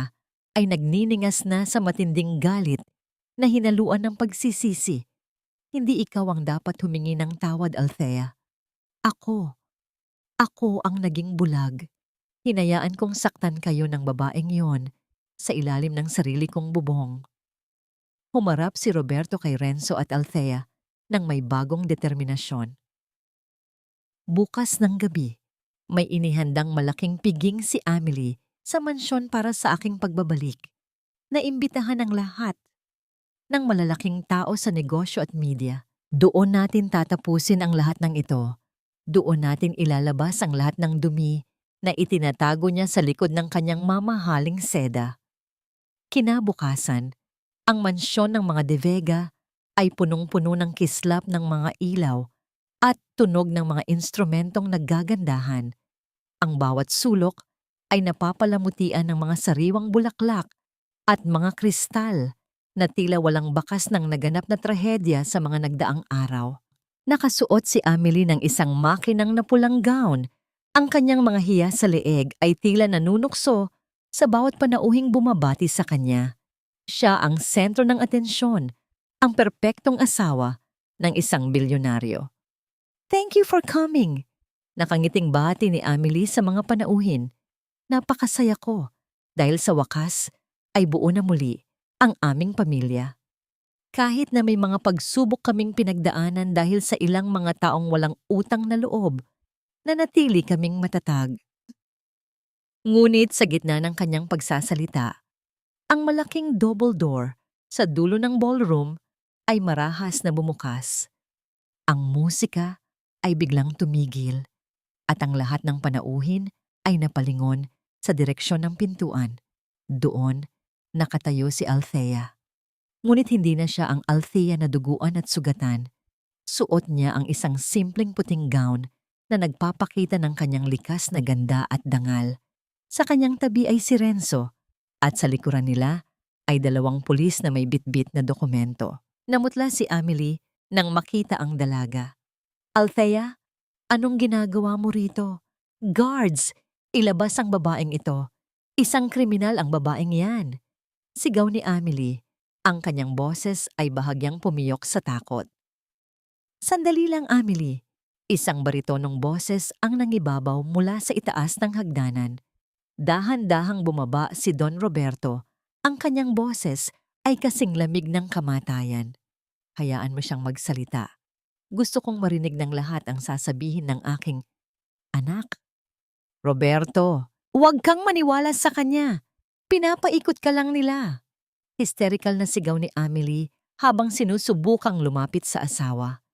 ay nagniningas na sa matinding galit na hinaluan ng pagsisisi. Hindi ikaw ang dapat humingi ng tawad, Althea. Ako ang naging bulag. Hinayaan kong saktan kayo ng babaeng yon sa ilalim ng sarili kong bubong. Humarap si Roberto kay Renzo at Althea nang may bagong determinasyon. Bukas ng gabi, may inihandang malaking piging si Amelie sa mansyon para sa aking pagbabalik. Naimbitahan ang lahat ng malalaking tao sa negosyo at media. Doon natin tatapusin ang lahat ng ito. Doon natin ilalabas ang lahat ng dumi na itinatago niya sa likod ng kanyang mamahaling seda. Kinabukasan, ang mansyon ng mga De Vega ay punong-puno ng kislap ng mga ilaw at tunog ng mga instrumentong naggagandahan. Ang bawat sulok ay napapalamutian ng mga sariwang bulaklak at mga kristal na tila walang bakas ng naganap na trahedya sa mga nagdaang araw. Nakasuot si Amelie ng isang makinang na pulang gown. Ang kanyang mga hiya sa leeg ay tila nanunukso sa bawat panauhing bumabati sa kanya. Siya ang sentro ng atensyon, ang perpektong asawa ng isang bilyonaryo. "Thank you for coming," nakangiting bati ni Amelie sa mga panauhin. Napakasaya ko dahil sa wakas ay buo na muli ang aming pamilya. Kahit na may mga pagsubok kaming pinagdaanan dahil sa ilang mga taong walang utang na loob, nanatili kaming matatag. Ngunit sa gitna ng kanyang pagsasalita, ang malaking double door sa dulo ng ballroom ay marahas na bumukas. Ang musika ay biglang tumigil at ang lahat ng panauhin ay napalingon sa direksyon ng pintuan. Doon, nakatayo si Althea. Ngunit hindi na siya ang Althea na duguan at sugatan. Suot niya ang isang simpleng puting gown na nagpapakita ng kanyang likas na ganda at dangal. Sa kanyang tabi ay si Renzo at sa likuran nila ay 2 pulis na may bitbit na dokumento. Namutla si Amelie nang makita ang dalaga. "Althea, anong ginagawa mo rito? Guards! Ilabas ang babaeng ito. Isang kriminal ang babaeng yan." Sigaw ni Amelie. Ang kanyang boses ay bahagyang pumiyok sa takot. "Sandali lang, Amelie." Isang baritonong boses ang nangibabaw mula sa itaas ng hagdanan. Dahan-dahang bumaba si Don Roberto. Ang kanyang boses ay kasing lamig ng kamatayan. "Hayaan mo siyang magsalita. Gusto kong marinig ng lahat ang sasabihin ng aking anak." "Roberto, huwag kang maniwala sa kanya. Pinapaikot ka lang nila." Hysterical na sigaw ni Amelie habang sinusubukang lumapit sa asawa.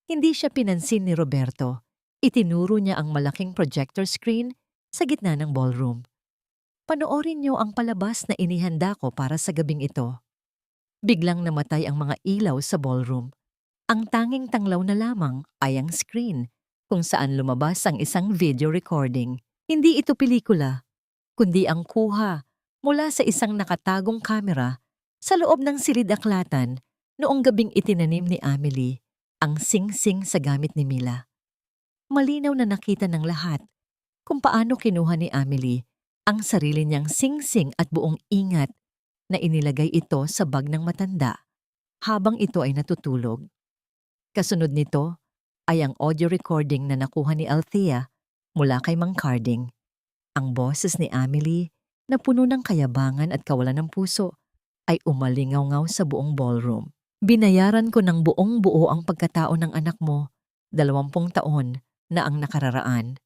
Hindi siya pinansin ni Roberto. Itinuro niya ang malaking projector screen sa gitna ng ballroom. "Panoorin niyo ang palabas na inihanda ko para sa gabing ito." Biglang namatay ang mga ilaw sa ballroom. Ang tanging tanglaw na lamang ay ang screen kung saan lumabas ang isang video recording. Hindi ito pelikula, kundi ang kuha mula sa isang nakatagong kamera sa loob ng silid-aklatan noong gabing itinanim ni Amelie ang sing-sing sa gamit ni Mila. Malinaw na nakita ng lahat kung paano kinuha ni Amelie ang sarili niyang sing-sing at buong ingat na inilagay ito sa bag ng matanda habang ito ay natutulog. Kasunod nito ay ang audio recording na nakuha ni Althea mula kay Mang Carding. Ang boses ni Amelie na puno ng kayabangan at kawalan ng puso ay umalingaw-ngaw sa buong ballroom. Binayaran ko ng buong buo ang pagkatao ng anak mo, 20 taon na ang nakararaan.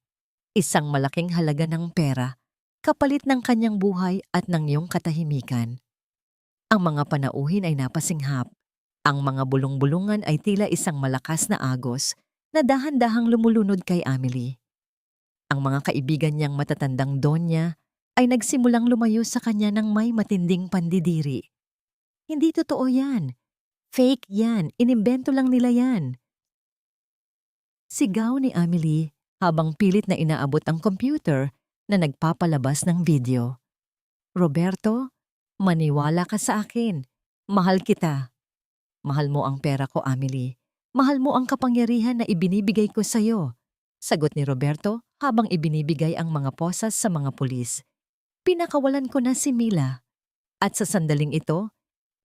Isang malaking halaga ng pera, kapalit ng kanyang buhay at ng iyong katahimikan. Ang mga panauhin ay napasinghap. Ang mga bulong-bulungan ay tila isang malakas na agos na dahan-dahang lumulunod kay Amelie. Ang mga kaibigan niyang matatandang donya ay nagsimulang lumayo sa kanya ng may matinding pandidiri. Hindi totoo yan. Fake yan. Inimbento lang nila yan. Sigaw ni Amelie habang pilit na inaabot ang computer na nagpapalabas ng video. Roberto, maniwala ka sa akin. Mahal kita. Mahal mo ang pera ko, Amelie. Mahal mo ang kapangyarihan na ibinibigay ko sa'yo. Sagot ni Roberto habang ibinibigay ang mga posas sa mga pulis. Pinakawalan ko na si Mila. At sa sandaling ito,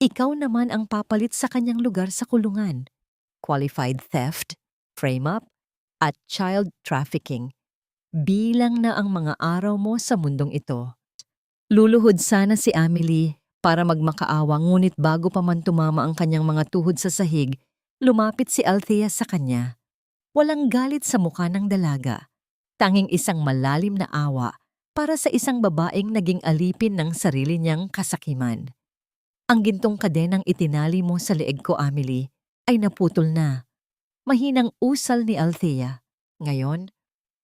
ikaw naman ang papalit sa kanyang lugar sa kulungan. Qualified theft, frame-up, at child trafficking. Bilang na ang mga araw mo sa mundong ito. Luluhod sana si Amelie para magmakaawa ngunit bago pa man tumama ang kanyang mga tuhod sa sahig, lumapit si Althea sa kanya. Walang galit sa mukha ng dalaga. Tanging isang malalim na awa para sa isang babaeng naging alipin ng sarili niyang kasakiman. Ang gintong kadenang itinali mo sa leeg ko, Amelie, ay naputol na. Mahinang usal ni Althea. Ngayon,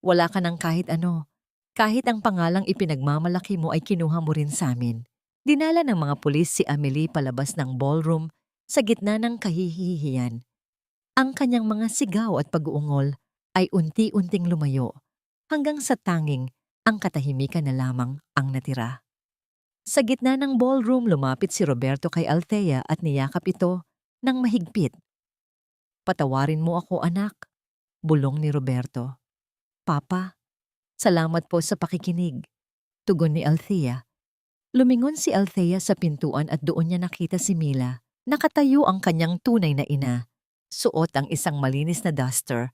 wala ka ng kahit ano. Kahit ang pangalang ipinagmamalaki mo ay kinuha mo rin sa amin. Dinala ng mga pulis si Amelie palabas ng ballroom sa gitna ng kahihihiyan. Ang kanyang mga sigaw at pag-uungol ay unti-unting lumayo hanggang sa tanging ang katahimikan na lamang ang natira. Sa gitna ng ballroom lumapit si Roberto kay Althea at niyakap ito ng mahigpit. Patawarin mo ako, anak, bulong ni Roberto. Papa, salamat po sa pakikinig, tugon ni Althea. Lumingon si Althea sa pintuan at doon niya nakita si Mila. Nakatayo ang kanyang tunay na ina. Suot ang isang malinis na duster.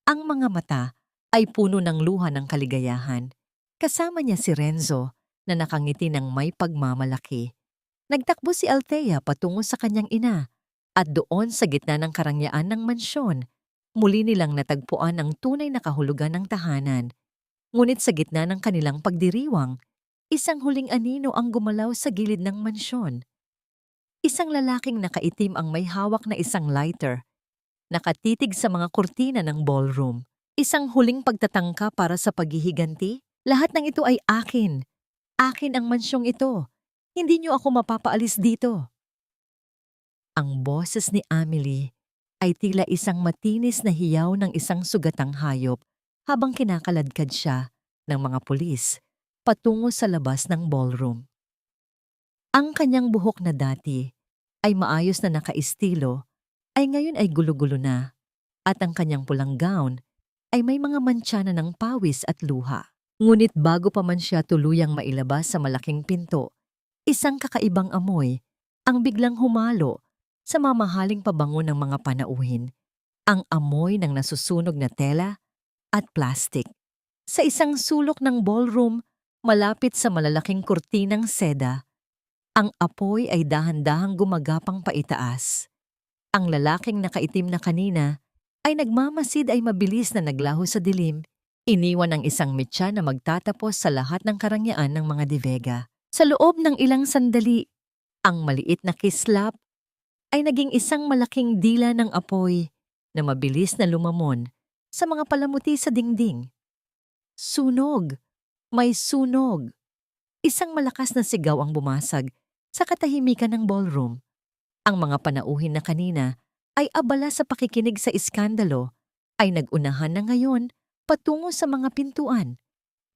Ang mga mata ay puno ng luha ng kaligayahan. Kasama niya si Renzo na nakangiti ng may pagmamalaki. Nagtakbo si Althea patungo sa kanyang ina at doon sa gitna ng karangyaan ng mansyon, muli nilang natagpuan ang tunay na kahulugan ng tahanan. Ngunit sa gitna ng kanilang pagdiriwang, isang huling anino ang gumalaw sa gilid ng mansyon. Isang lalaking nakaitim ang may hawak na isang lighter. Nakatitig sa mga kurtina ng ballroom. Isang huling pagtatangka para sa paghihiganti. Lahat ng ito ay akin. Akin ang mansyong ito. Hindi niyo ako mapapaalis dito. Ang boses ni Amelie ay tila isang matinis na hiyaw ng isang sugatang hayop habang kinakaladkad siya ng mga pulis patungo sa labas ng ballroom. Ang kanyang buhok na dati ay maayos na nakaistilo ay ngayon ay gulo-gulo na at ang kanyang pulang gown ay may mga mantsa na ng pawis at luha. Ngunit bago pa man siya tuluyang mailabas sa malaking pinto, isang kakaibang amoy ang biglang humalo sa mamahaling pabango ng mga panauhin. Ang amoy ng nasusunog na tela at plastik. Sa isang sulok ng ballroom, malapit sa malalaking kurtinang seda, ang apoy ay dahan-dahang gumagapang paitaas. Ang lalaking nakaitim na kanina ay nagmamasid ay mabilis na naglaho sa dilim. Iniwan ang isang mitya na magtatapos sa lahat ng karangyaan ng mga divega. Sa loob ng ilang sandali, ang maliit na kislap ay naging isang malaking dila ng apoy na mabilis na lumamon sa mga palamuti sa dingding. Sunog! May sunog! Isang malakas na sigaw ang bumasag sa katahimikan ng ballroom. Ang mga panauhin na kanina ay abala sa pakikinig sa iskandalo ay nag-unahan na ngayon patungo sa mga pintuan.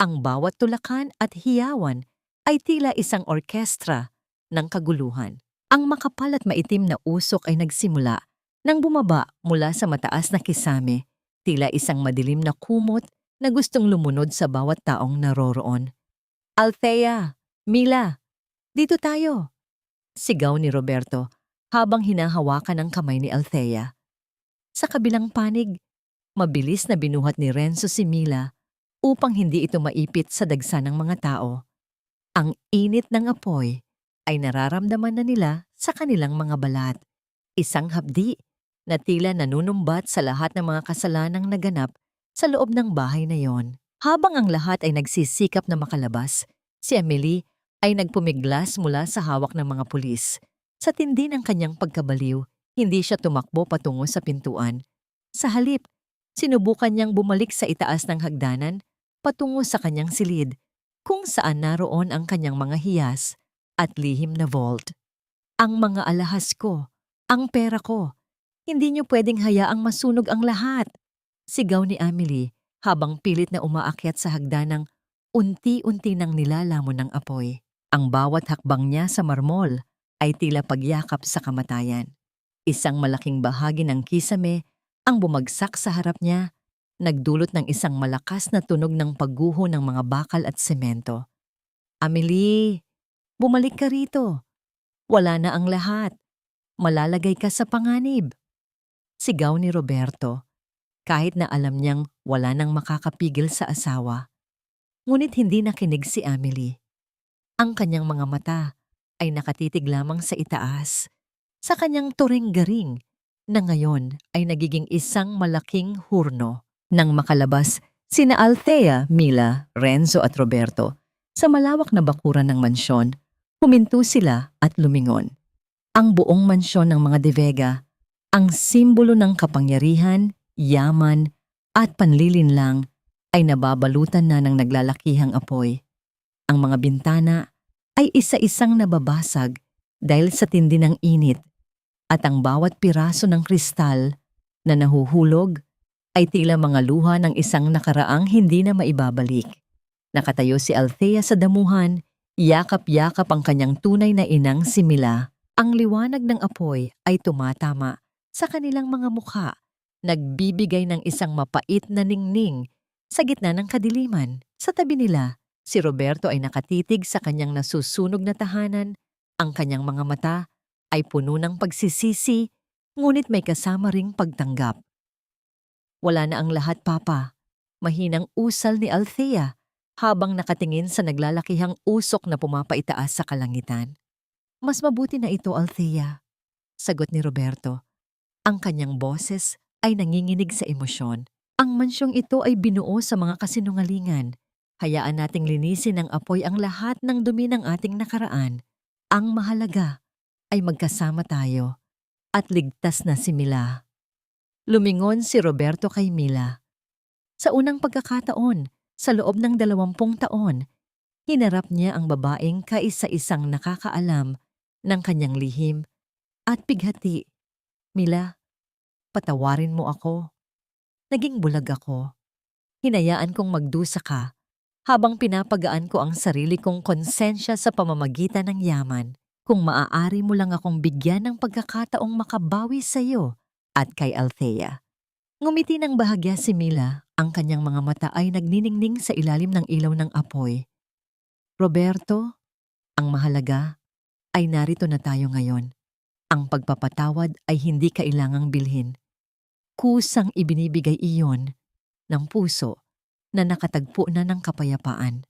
Ang bawat tulakan at hiyawan ay tila isang orkestra ng kaguluhan. Ang makapal at maitim na usok ay nagsimula nang bumaba mula sa mataas na kisame, tila isang madilim na kumot na gustong lumunod sa bawat taong naroroon. Althea! Mila! Dito tayo! Sigaw ni Roberto habang hinahawakan ang kamay ni Althea. Sa kabilang panig, mabilis na binuhat ni Renzo si Mila upang hindi ito maipit sa dagsa ng mga tao. Ang init ng apoy ay nararamdaman na nila sa kanilang mga balat. Isang hapdi na tila nanunumbat sa lahat ng mga kasalanang naganap sa loob ng bahay na yon. Habang ang lahat ay nagsisikap na makalabas, si Amelie ay nagpumiglas mula sa hawak ng mga pulis. Sa tindi ng kanyang pagkabaliw, hindi siya tumakbo patungo sa pintuan. Sa halip, sinubukan niyang bumalik sa itaas ng hagdanan patungo sa kanyang silid, kung saan naroon ang kanyang mga hiyas at lihim na vault. Ang mga alahas ko, ang pera ko, hindi niyo pwedeng hayaang masunog ang lahat, sigaw ni Amelie habang pilit na umaakyat sa hagdanang unti-unti nang nilalamon ng apoy. Ang bawat hakbang niya sa marmol ay tila pagyakap sa kamatayan. Isang malaking bahagi ng kisame ang bumagsak sa harap niya, nagdulot ng isang malakas na tunog ng pagguho ng mga bakal at semento. Amelie, bumalik ka rito. Wala na ang lahat. Malalagay ka sa panganib. Sigaw ni Roberto, kahit na alam niyang wala nang makakapigil sa asawa. Ngunit hindi nakinig si Amelie. Ang kanyang mga mata ay nakatitig lamang sa itaas, sa kanyang turing-garing na ngayon ay nagiging isang malaking hurno. Nang makalabas sina Althea, Mila, Renzo at Roberto sa malawak na bakuran ng mansyon, huminto sila at lumingon. Ang buong mansyon ng mga De Vega, ang simbolo ng kapangyarihan, yaman at panlilinlang ay nababalutan na ng naglalakihang apoy. Ang mga bintana ay isa-isang nababasag dahil sa tindi ng init at ang bawat piraso ng kristal na nahuhulog ay tila mga luha ng isang nakaraang hindi na maibabalik. Nakatayo si Althea sa damuhan, yakap-yakap ang kanyang tunay na inang si Mila. Ang liwanag ng apoy ay tumatama sa kanilang mga mukha, nagbibigay ng isang mapait na ningning sa gitna ng kadiliman. Sa tabi nila, si Roberto ay nakatitig sa kanyang nasusunog na tahanan. Ang kanyang mga mata ay puno ng pagsisisi, ngunit may kasama ring pagtanggap. Wala na ang lahat, Papa. Mahinang usal ni Althea habang nakatingin sa naglalakihang usok na pumapaitaas sa kalangitan. Mas mabuti na ito, Althea, sagot ni Roberto. Ang kanyang boses ay nanginginig sa emosyon. Ang mansyong ito ay binuo sa mga kasinungalingan. Hayaan nating linisin ng apoy ang lahat ng dumi ng ating nakaraan. Ang mahalaga ay magkasama tayo at ligtas na si Mila. Lumingon si Roberto kay Mila. Sa unang pagkakataon, sa loob ng 20 taon, hinarap niya ang babaeng kaisa-isang nakakaalam ng kanyang lihim at bighati. Mila, patawarin mo ako. Naging bulag ako. Hinayaan kong magdusa ka habang pinapagaan ko ang sarili kong konsensya sa pamamagitan ng yaman. Kung maaari mo lang akong bigyan ng pagkakataong makabawi sa iyo at kay Althea. Ngumiti ng bahagya si Mila, ang kanyang mga mata ay nagniningning sa ilalim ng ilaw ng apoy. Roberto, ang mahalaga ay narito na tayo ngayon. Ang pagpapatawad ay hindi kailangang bilhin. Kusang ibinibigay iyon ng puso na nakatagpo na ng kapayapaan.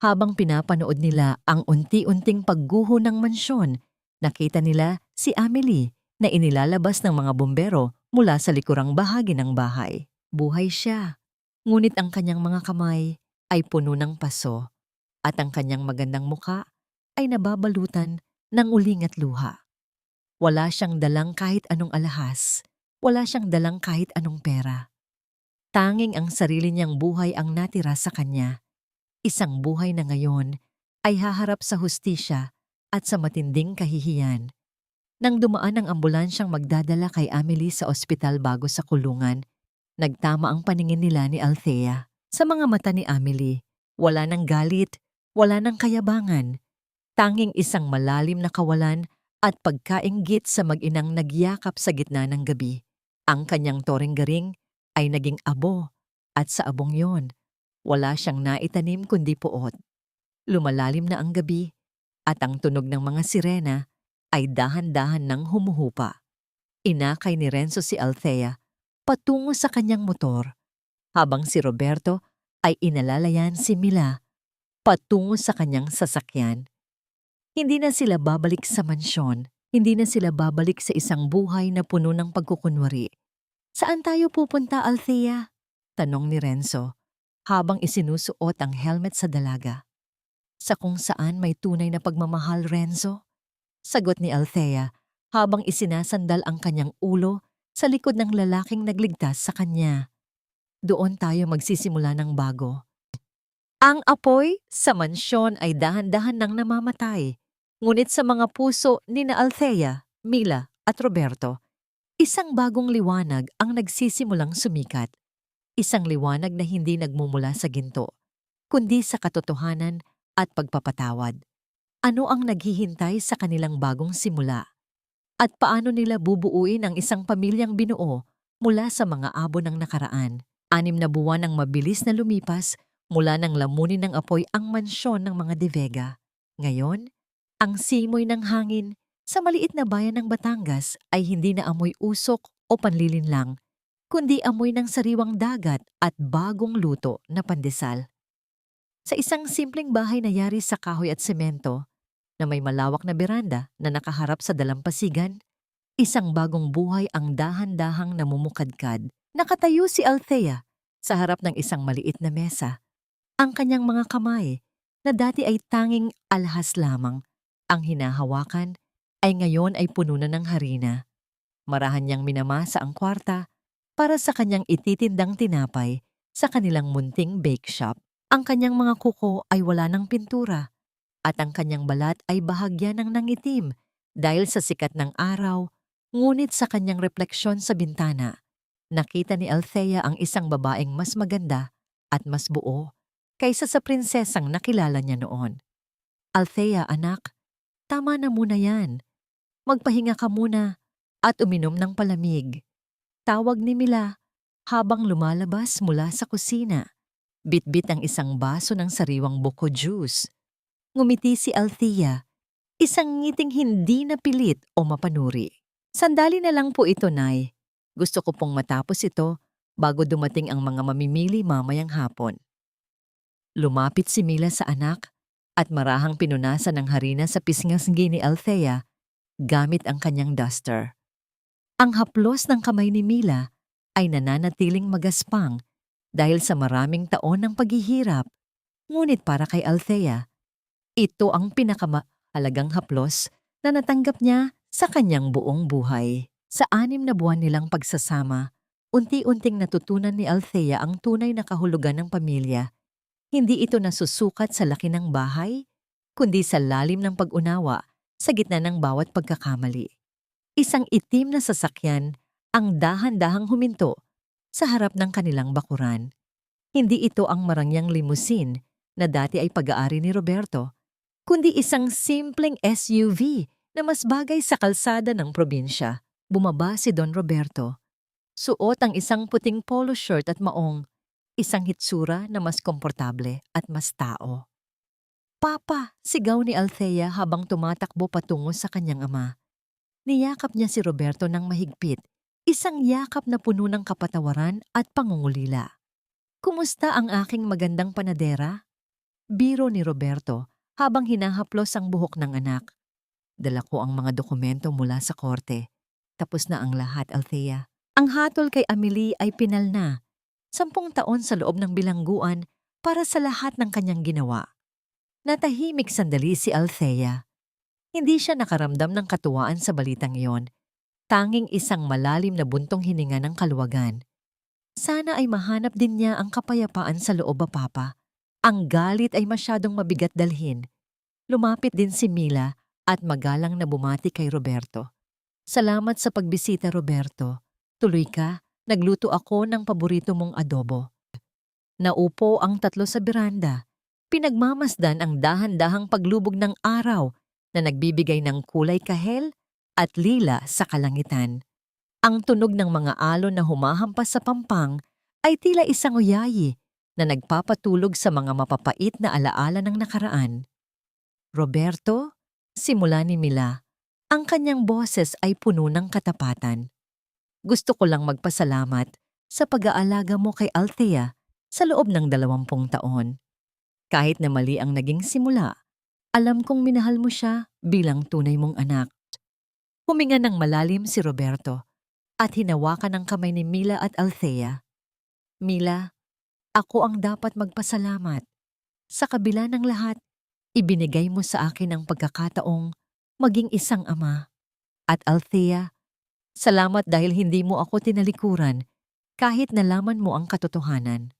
Habang pinapanood nila ang unti-unting pagguho ng mansyon, nakita nila si Amelie na inilalabas ng mga bumbero mula sa likurang bahagi ng bahay. Buhay siya, ngunit ang kanyang mga kamay ay puno ng paso at ang kanyang magandang muka ay nababalutan ng uling at luha. Wala siyang dalang kahit anong alahas, wala siyang dalang kahit anong pera. Tanging ang sarili niyang buhay ang natira sa kanya. Isang buhay na ngayon ay haharap sa hustisya at sa matinding kahihiyan. Nang dumaan ang ambulansyang magdadala kay Amelie sa ospital bago sa kulungan, nagtama ang paningin nila ni Althea. Sa mga mata ni Amelie, wala ng galit, wala ng kayabangan. Tanging isang malalim na kawalan at pagkainggit sa mag-inang nagyakap sa gitna ng gabi. Ang kanyang toring-garing ay naging abo at sa abong yon, wala siyang naitanim kundi puot. Lumalalim na ang gabi at ang tunog ng mga sirena ay dahan-dahan nang humuhupa. Inakay ni Renzo si Althea patungo sa kanyang motor, habang si Roberto ay inalalayan si Mila patungo sa kanyang sasakyan. Hindi na sila babalik sa mansyon, hindi na sila babalik sa isang buhay na puno ng pagkukunwari. "Saan tayo pupunta, Althea?" tanong ni Renzo, habang isinusuot ang helmet sa dalaga. "Sa kung saan may tunay na pagmamahal, Renzo," sagot ni Althea, habang isinasandal ang kanyang ulo sa likod ng lalaking nagligtas sa kanya. "Doon tayo magsisimula ng bago." Ang apoy sa mansyon ay dahan-dahan nang namamatay. Ngunit sa mga puso ni na Althea, Mila at Roberto, isang bagong liwanag ang nagsisimulang sumikat. Isang liwanag na hindi nagmumula sa ginto, kundi sa katotohanan at pagpapatawad. Ano ang naghihintay sa kanilang bagong simula? At paano nila bubuuin ang isang pamilyang binuo mula sa mga abo ng nakaraan? 6 na buwan ang mabilis na lumipas mula nang lamunin ng apoy ang mansyon ng mga De Vega. Ngayon, ang simoy ng hangin sa maliit na bayan ng Batangas ay hindi na amoy usok o panlilinlang, kundi amoy ng sariwang dagat at bagong luto na pandesal. Sa isang simpleng bahay na yari sa kahoy at semento, na may malawak na beranda na nakaharap sa dalampasigan, isang bagong buhay ang dahan-dahang namumukadkad. Nakatayo si Althea sa harap ng isang maliit na mesa. Ang kanyang mga kamay, na dati ay tanging alhas lamang, ang hinahawakan, ay ngayon ay puno na ng harina. Marahan niyang minamasa ang kwarta para sa kanyang ititindang tinapay sa kanilang munting bake shop. Ang kanyang mga kuko ay wala ng pintura at ang kanyang balat ay bahagya ng nangitim dahil sa sikat ng araw, ngunit sa kanyang refleksyon sa bintana, nakita ni Althea ang isang babaeng mas maganda at mas buo kaysa sa prinsesang nakilala niya noon. "Althea, anak, tama na muna yan. Magpahinga ka muna at uminom ng palamig," tawag ni Mila habang lumalabas mula sa kusina. Bitbit ang isang baso ng sariwang buko juice. Ngumiti si Althea, isang ngiting hindi napilit o mapanuri. "Sandali na lang po ito, Nay. Gusto ko pong matapos ito bago dumating ang mga mamimili mamayang hapon." Lumapit si Mila sa anak at marahang pinunasan ng harina sa pisngasngi ni Althea gamit ang kanyang duster. Ang haplos ng kamay ni Mila ay nananatiling magaspang dahil sa maraming taon ng paghihirap. Ngunit para kay Althea, ito ang pinakamahalagang haplos na natanggap niya sa kanyang buong buhay. Sa 6 na buwan nilang pagsasama, unti-unting natutunan ni Althea ang tunay na kahulugan ng pamilya. Hindi ito nasusukat sa laki ng bahay, kundi sa lalim ng pag-unawa sa gitna ng bawat pagkakamali. Isang itim na sasakyan ang dahan-dahang huminto sa harap ng kanilang bakuran. Hindi ito ang marangyang limousine na dati ay pag-aari ni Roberto, kundi isang simpleng SUV na mas bagay sa kalsada ng probinsya. Bumaba si Don Roberto. Suot ang isang puting polo shirt at maong, isang hitsura na mas komportable at mas tao. "Papa!" sigaw ni Althea habang tumatakbo patungo sa kanyang ama. Niyakap niya si Roberto ng mahigpit, isang yakap na puno ng kapatawaran at pangungulila. "Kumusta ang aking magandang panadera?" Biro ni Roberto habang hinahaplos ang buhok ng anak. "Dala ko ang mga dokumento mula sa korte. Tapos na ang lahat, Althea. Ang hatol kay Amelie ay pinal na. 10 taon sa loob ng bilangguan para sa lahat ng kanyang ginawa." Natahimik sandali si Althea. Hindi siya nakaramdam ng katuwaan sa balitang iyon. Tanging isang malalim na buntong hininga ng kaluwagan. Sana ay mahanap din niya ang kapayapaan sa loob, Papa. Ang galit ay masyadong mabigat dalhin. Lumapit din si Mila at magalang na bumati kay Roberto. "Salamat sa pagbisita, Roberto. Tuloy ka, nagluto ako ng paborito mong adobo." Naupo ang tatlo sa beranda. Pinagmamasdan ang dahan-dahang paglubog ng araw na nagbibigay ng kulay kahel at lila sa kalangitan. Ang tunog ng mga alon na humahampas sa pampang ay tila isang uyayi na nagpapatulog sa mga mapapait na alaala ng nakaraan. "Roberto," simula ni Mila, Ang kanyang boses ay puno ng katapatan. Gusto ko lang magpasalamat sa pag-aalaga mo kay Althea sa loob ng 20 taon. Kahit na mali ang naging simula, alam kong minahal mo siya bilang tunay mong anak. Huminga ng malalim si Roberto at hinawakan ang kamay ni Mila at Althea. Mila, ako ang dapat magpasalamat. Sa kabila ng lahat, ibinigay mo sa akin ang pagkakataong maging isang ama. At Althea, salamat dahil hindi mo ako tinalikuran kahit nalaman mo ang katotohanan.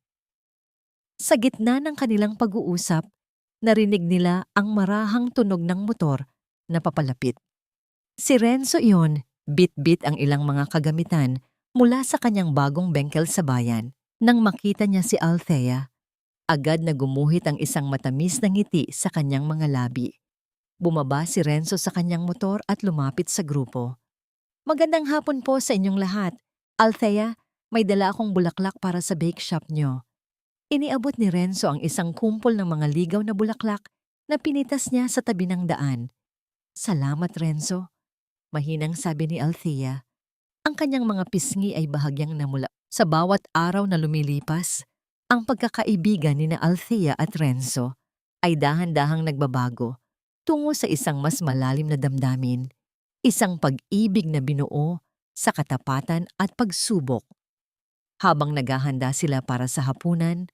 Sa gitna ng kanilang pag-uusap, narinig nila ang marahang tunog ng motor na papalapit. Si Renzo iyon, bit-bit ang ilang mga kagamitan mula sa kanyang bagong bengkel sa bayan. Nang makita niya si Althea, agad na gumuhit ang isang matamis na ngiti sa kanyang mga labi. Bumaba si Renzo sa kanyang motor at lumapit sa grupo. Magandang hapon po sa inyong lahat. Althea, may dala akong bulaklak para sa bake shop nyo. Iniabot ni Renzo ang isang kumpol ng mga ligaw na bulaklak na pinitas niya sa tabi ng daan. Salamat, Renzo. Mahinang sabi ni Althea. Ang kanyang mga pisngi ay bahagyang namula. Sa bawat araw na lumilipas, ang pagkakaibigan ni na Althea at Renzo ay dahan-dahang nagbabago tungo sa isang mas malalim na damdamin, isang pag-ibig na binuo sa katapatan at pagsubok. Habang naghahanda sila para sa hapunan,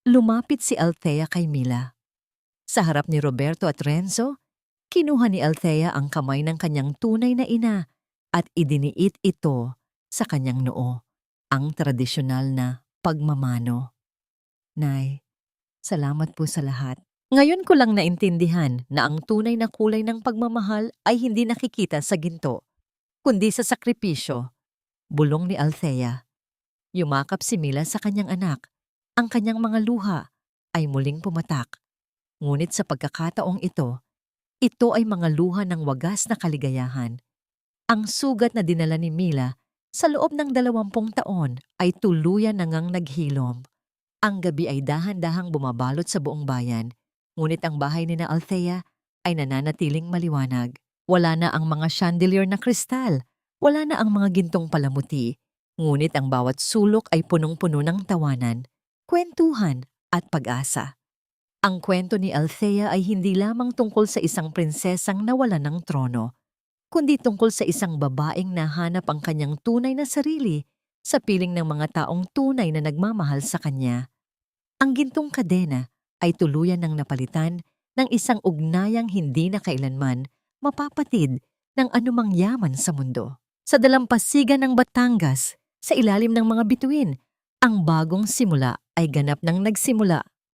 lumapit si Althea kay Mila. Sa harap ni Roberto at Renzo, kinuha ni Althea ang kamay ng kanyang tunay na ina at idiniit ito sa kanyang noo, ang tradisyonal na pagmamano. Nay, salamat po sa lahat. Ngayon ko lang naintindihan na ang tunay na kulay ng pagmamahal ay hindi nakikita sa ginto, kundi sa sakripisyo. Bulong ni Althea. Yumakap si Mila sa kanyang anak. Ang kanyang mga luha ay muling pumatak. Ngunit sa pagkakataong ito ay mga luha ng wagas na kaligayahan. Ang sugat na dinala ni Mila sa loob ng 20 taon ay tuluyan na ngang naghilom. Ang gabi ay dahan-dahang bumabalot sa buong bayan, ngunit ang bahay ni na Althea ay nananatiling maliwanag. Wala na ang mga chandelier na kristal, wala na ang mga gintong palamuti, ngunit ang bawat sulok ay punong-puno ng tawanan, kwentuhan at pag-asa. Ang kwento ni Althea ay hindi lamang tungkol sa isang prinsesang nawala ng trono, kundi tungkol sa isang babaeng nahanap ang kanyang tunay na sarili sa piling ng mga taong tunay na nagmamahal sa kanya. Ang gintong kadena ay tuluyan ng napalitan ng isang ugnayang hindi na kailanman mapapatid ng anumang yaman sa mundo. Sa dalampasigan ng Batangas, sa ilalim ng mga bituin, ang bagong simula ay ganap ng nagsimula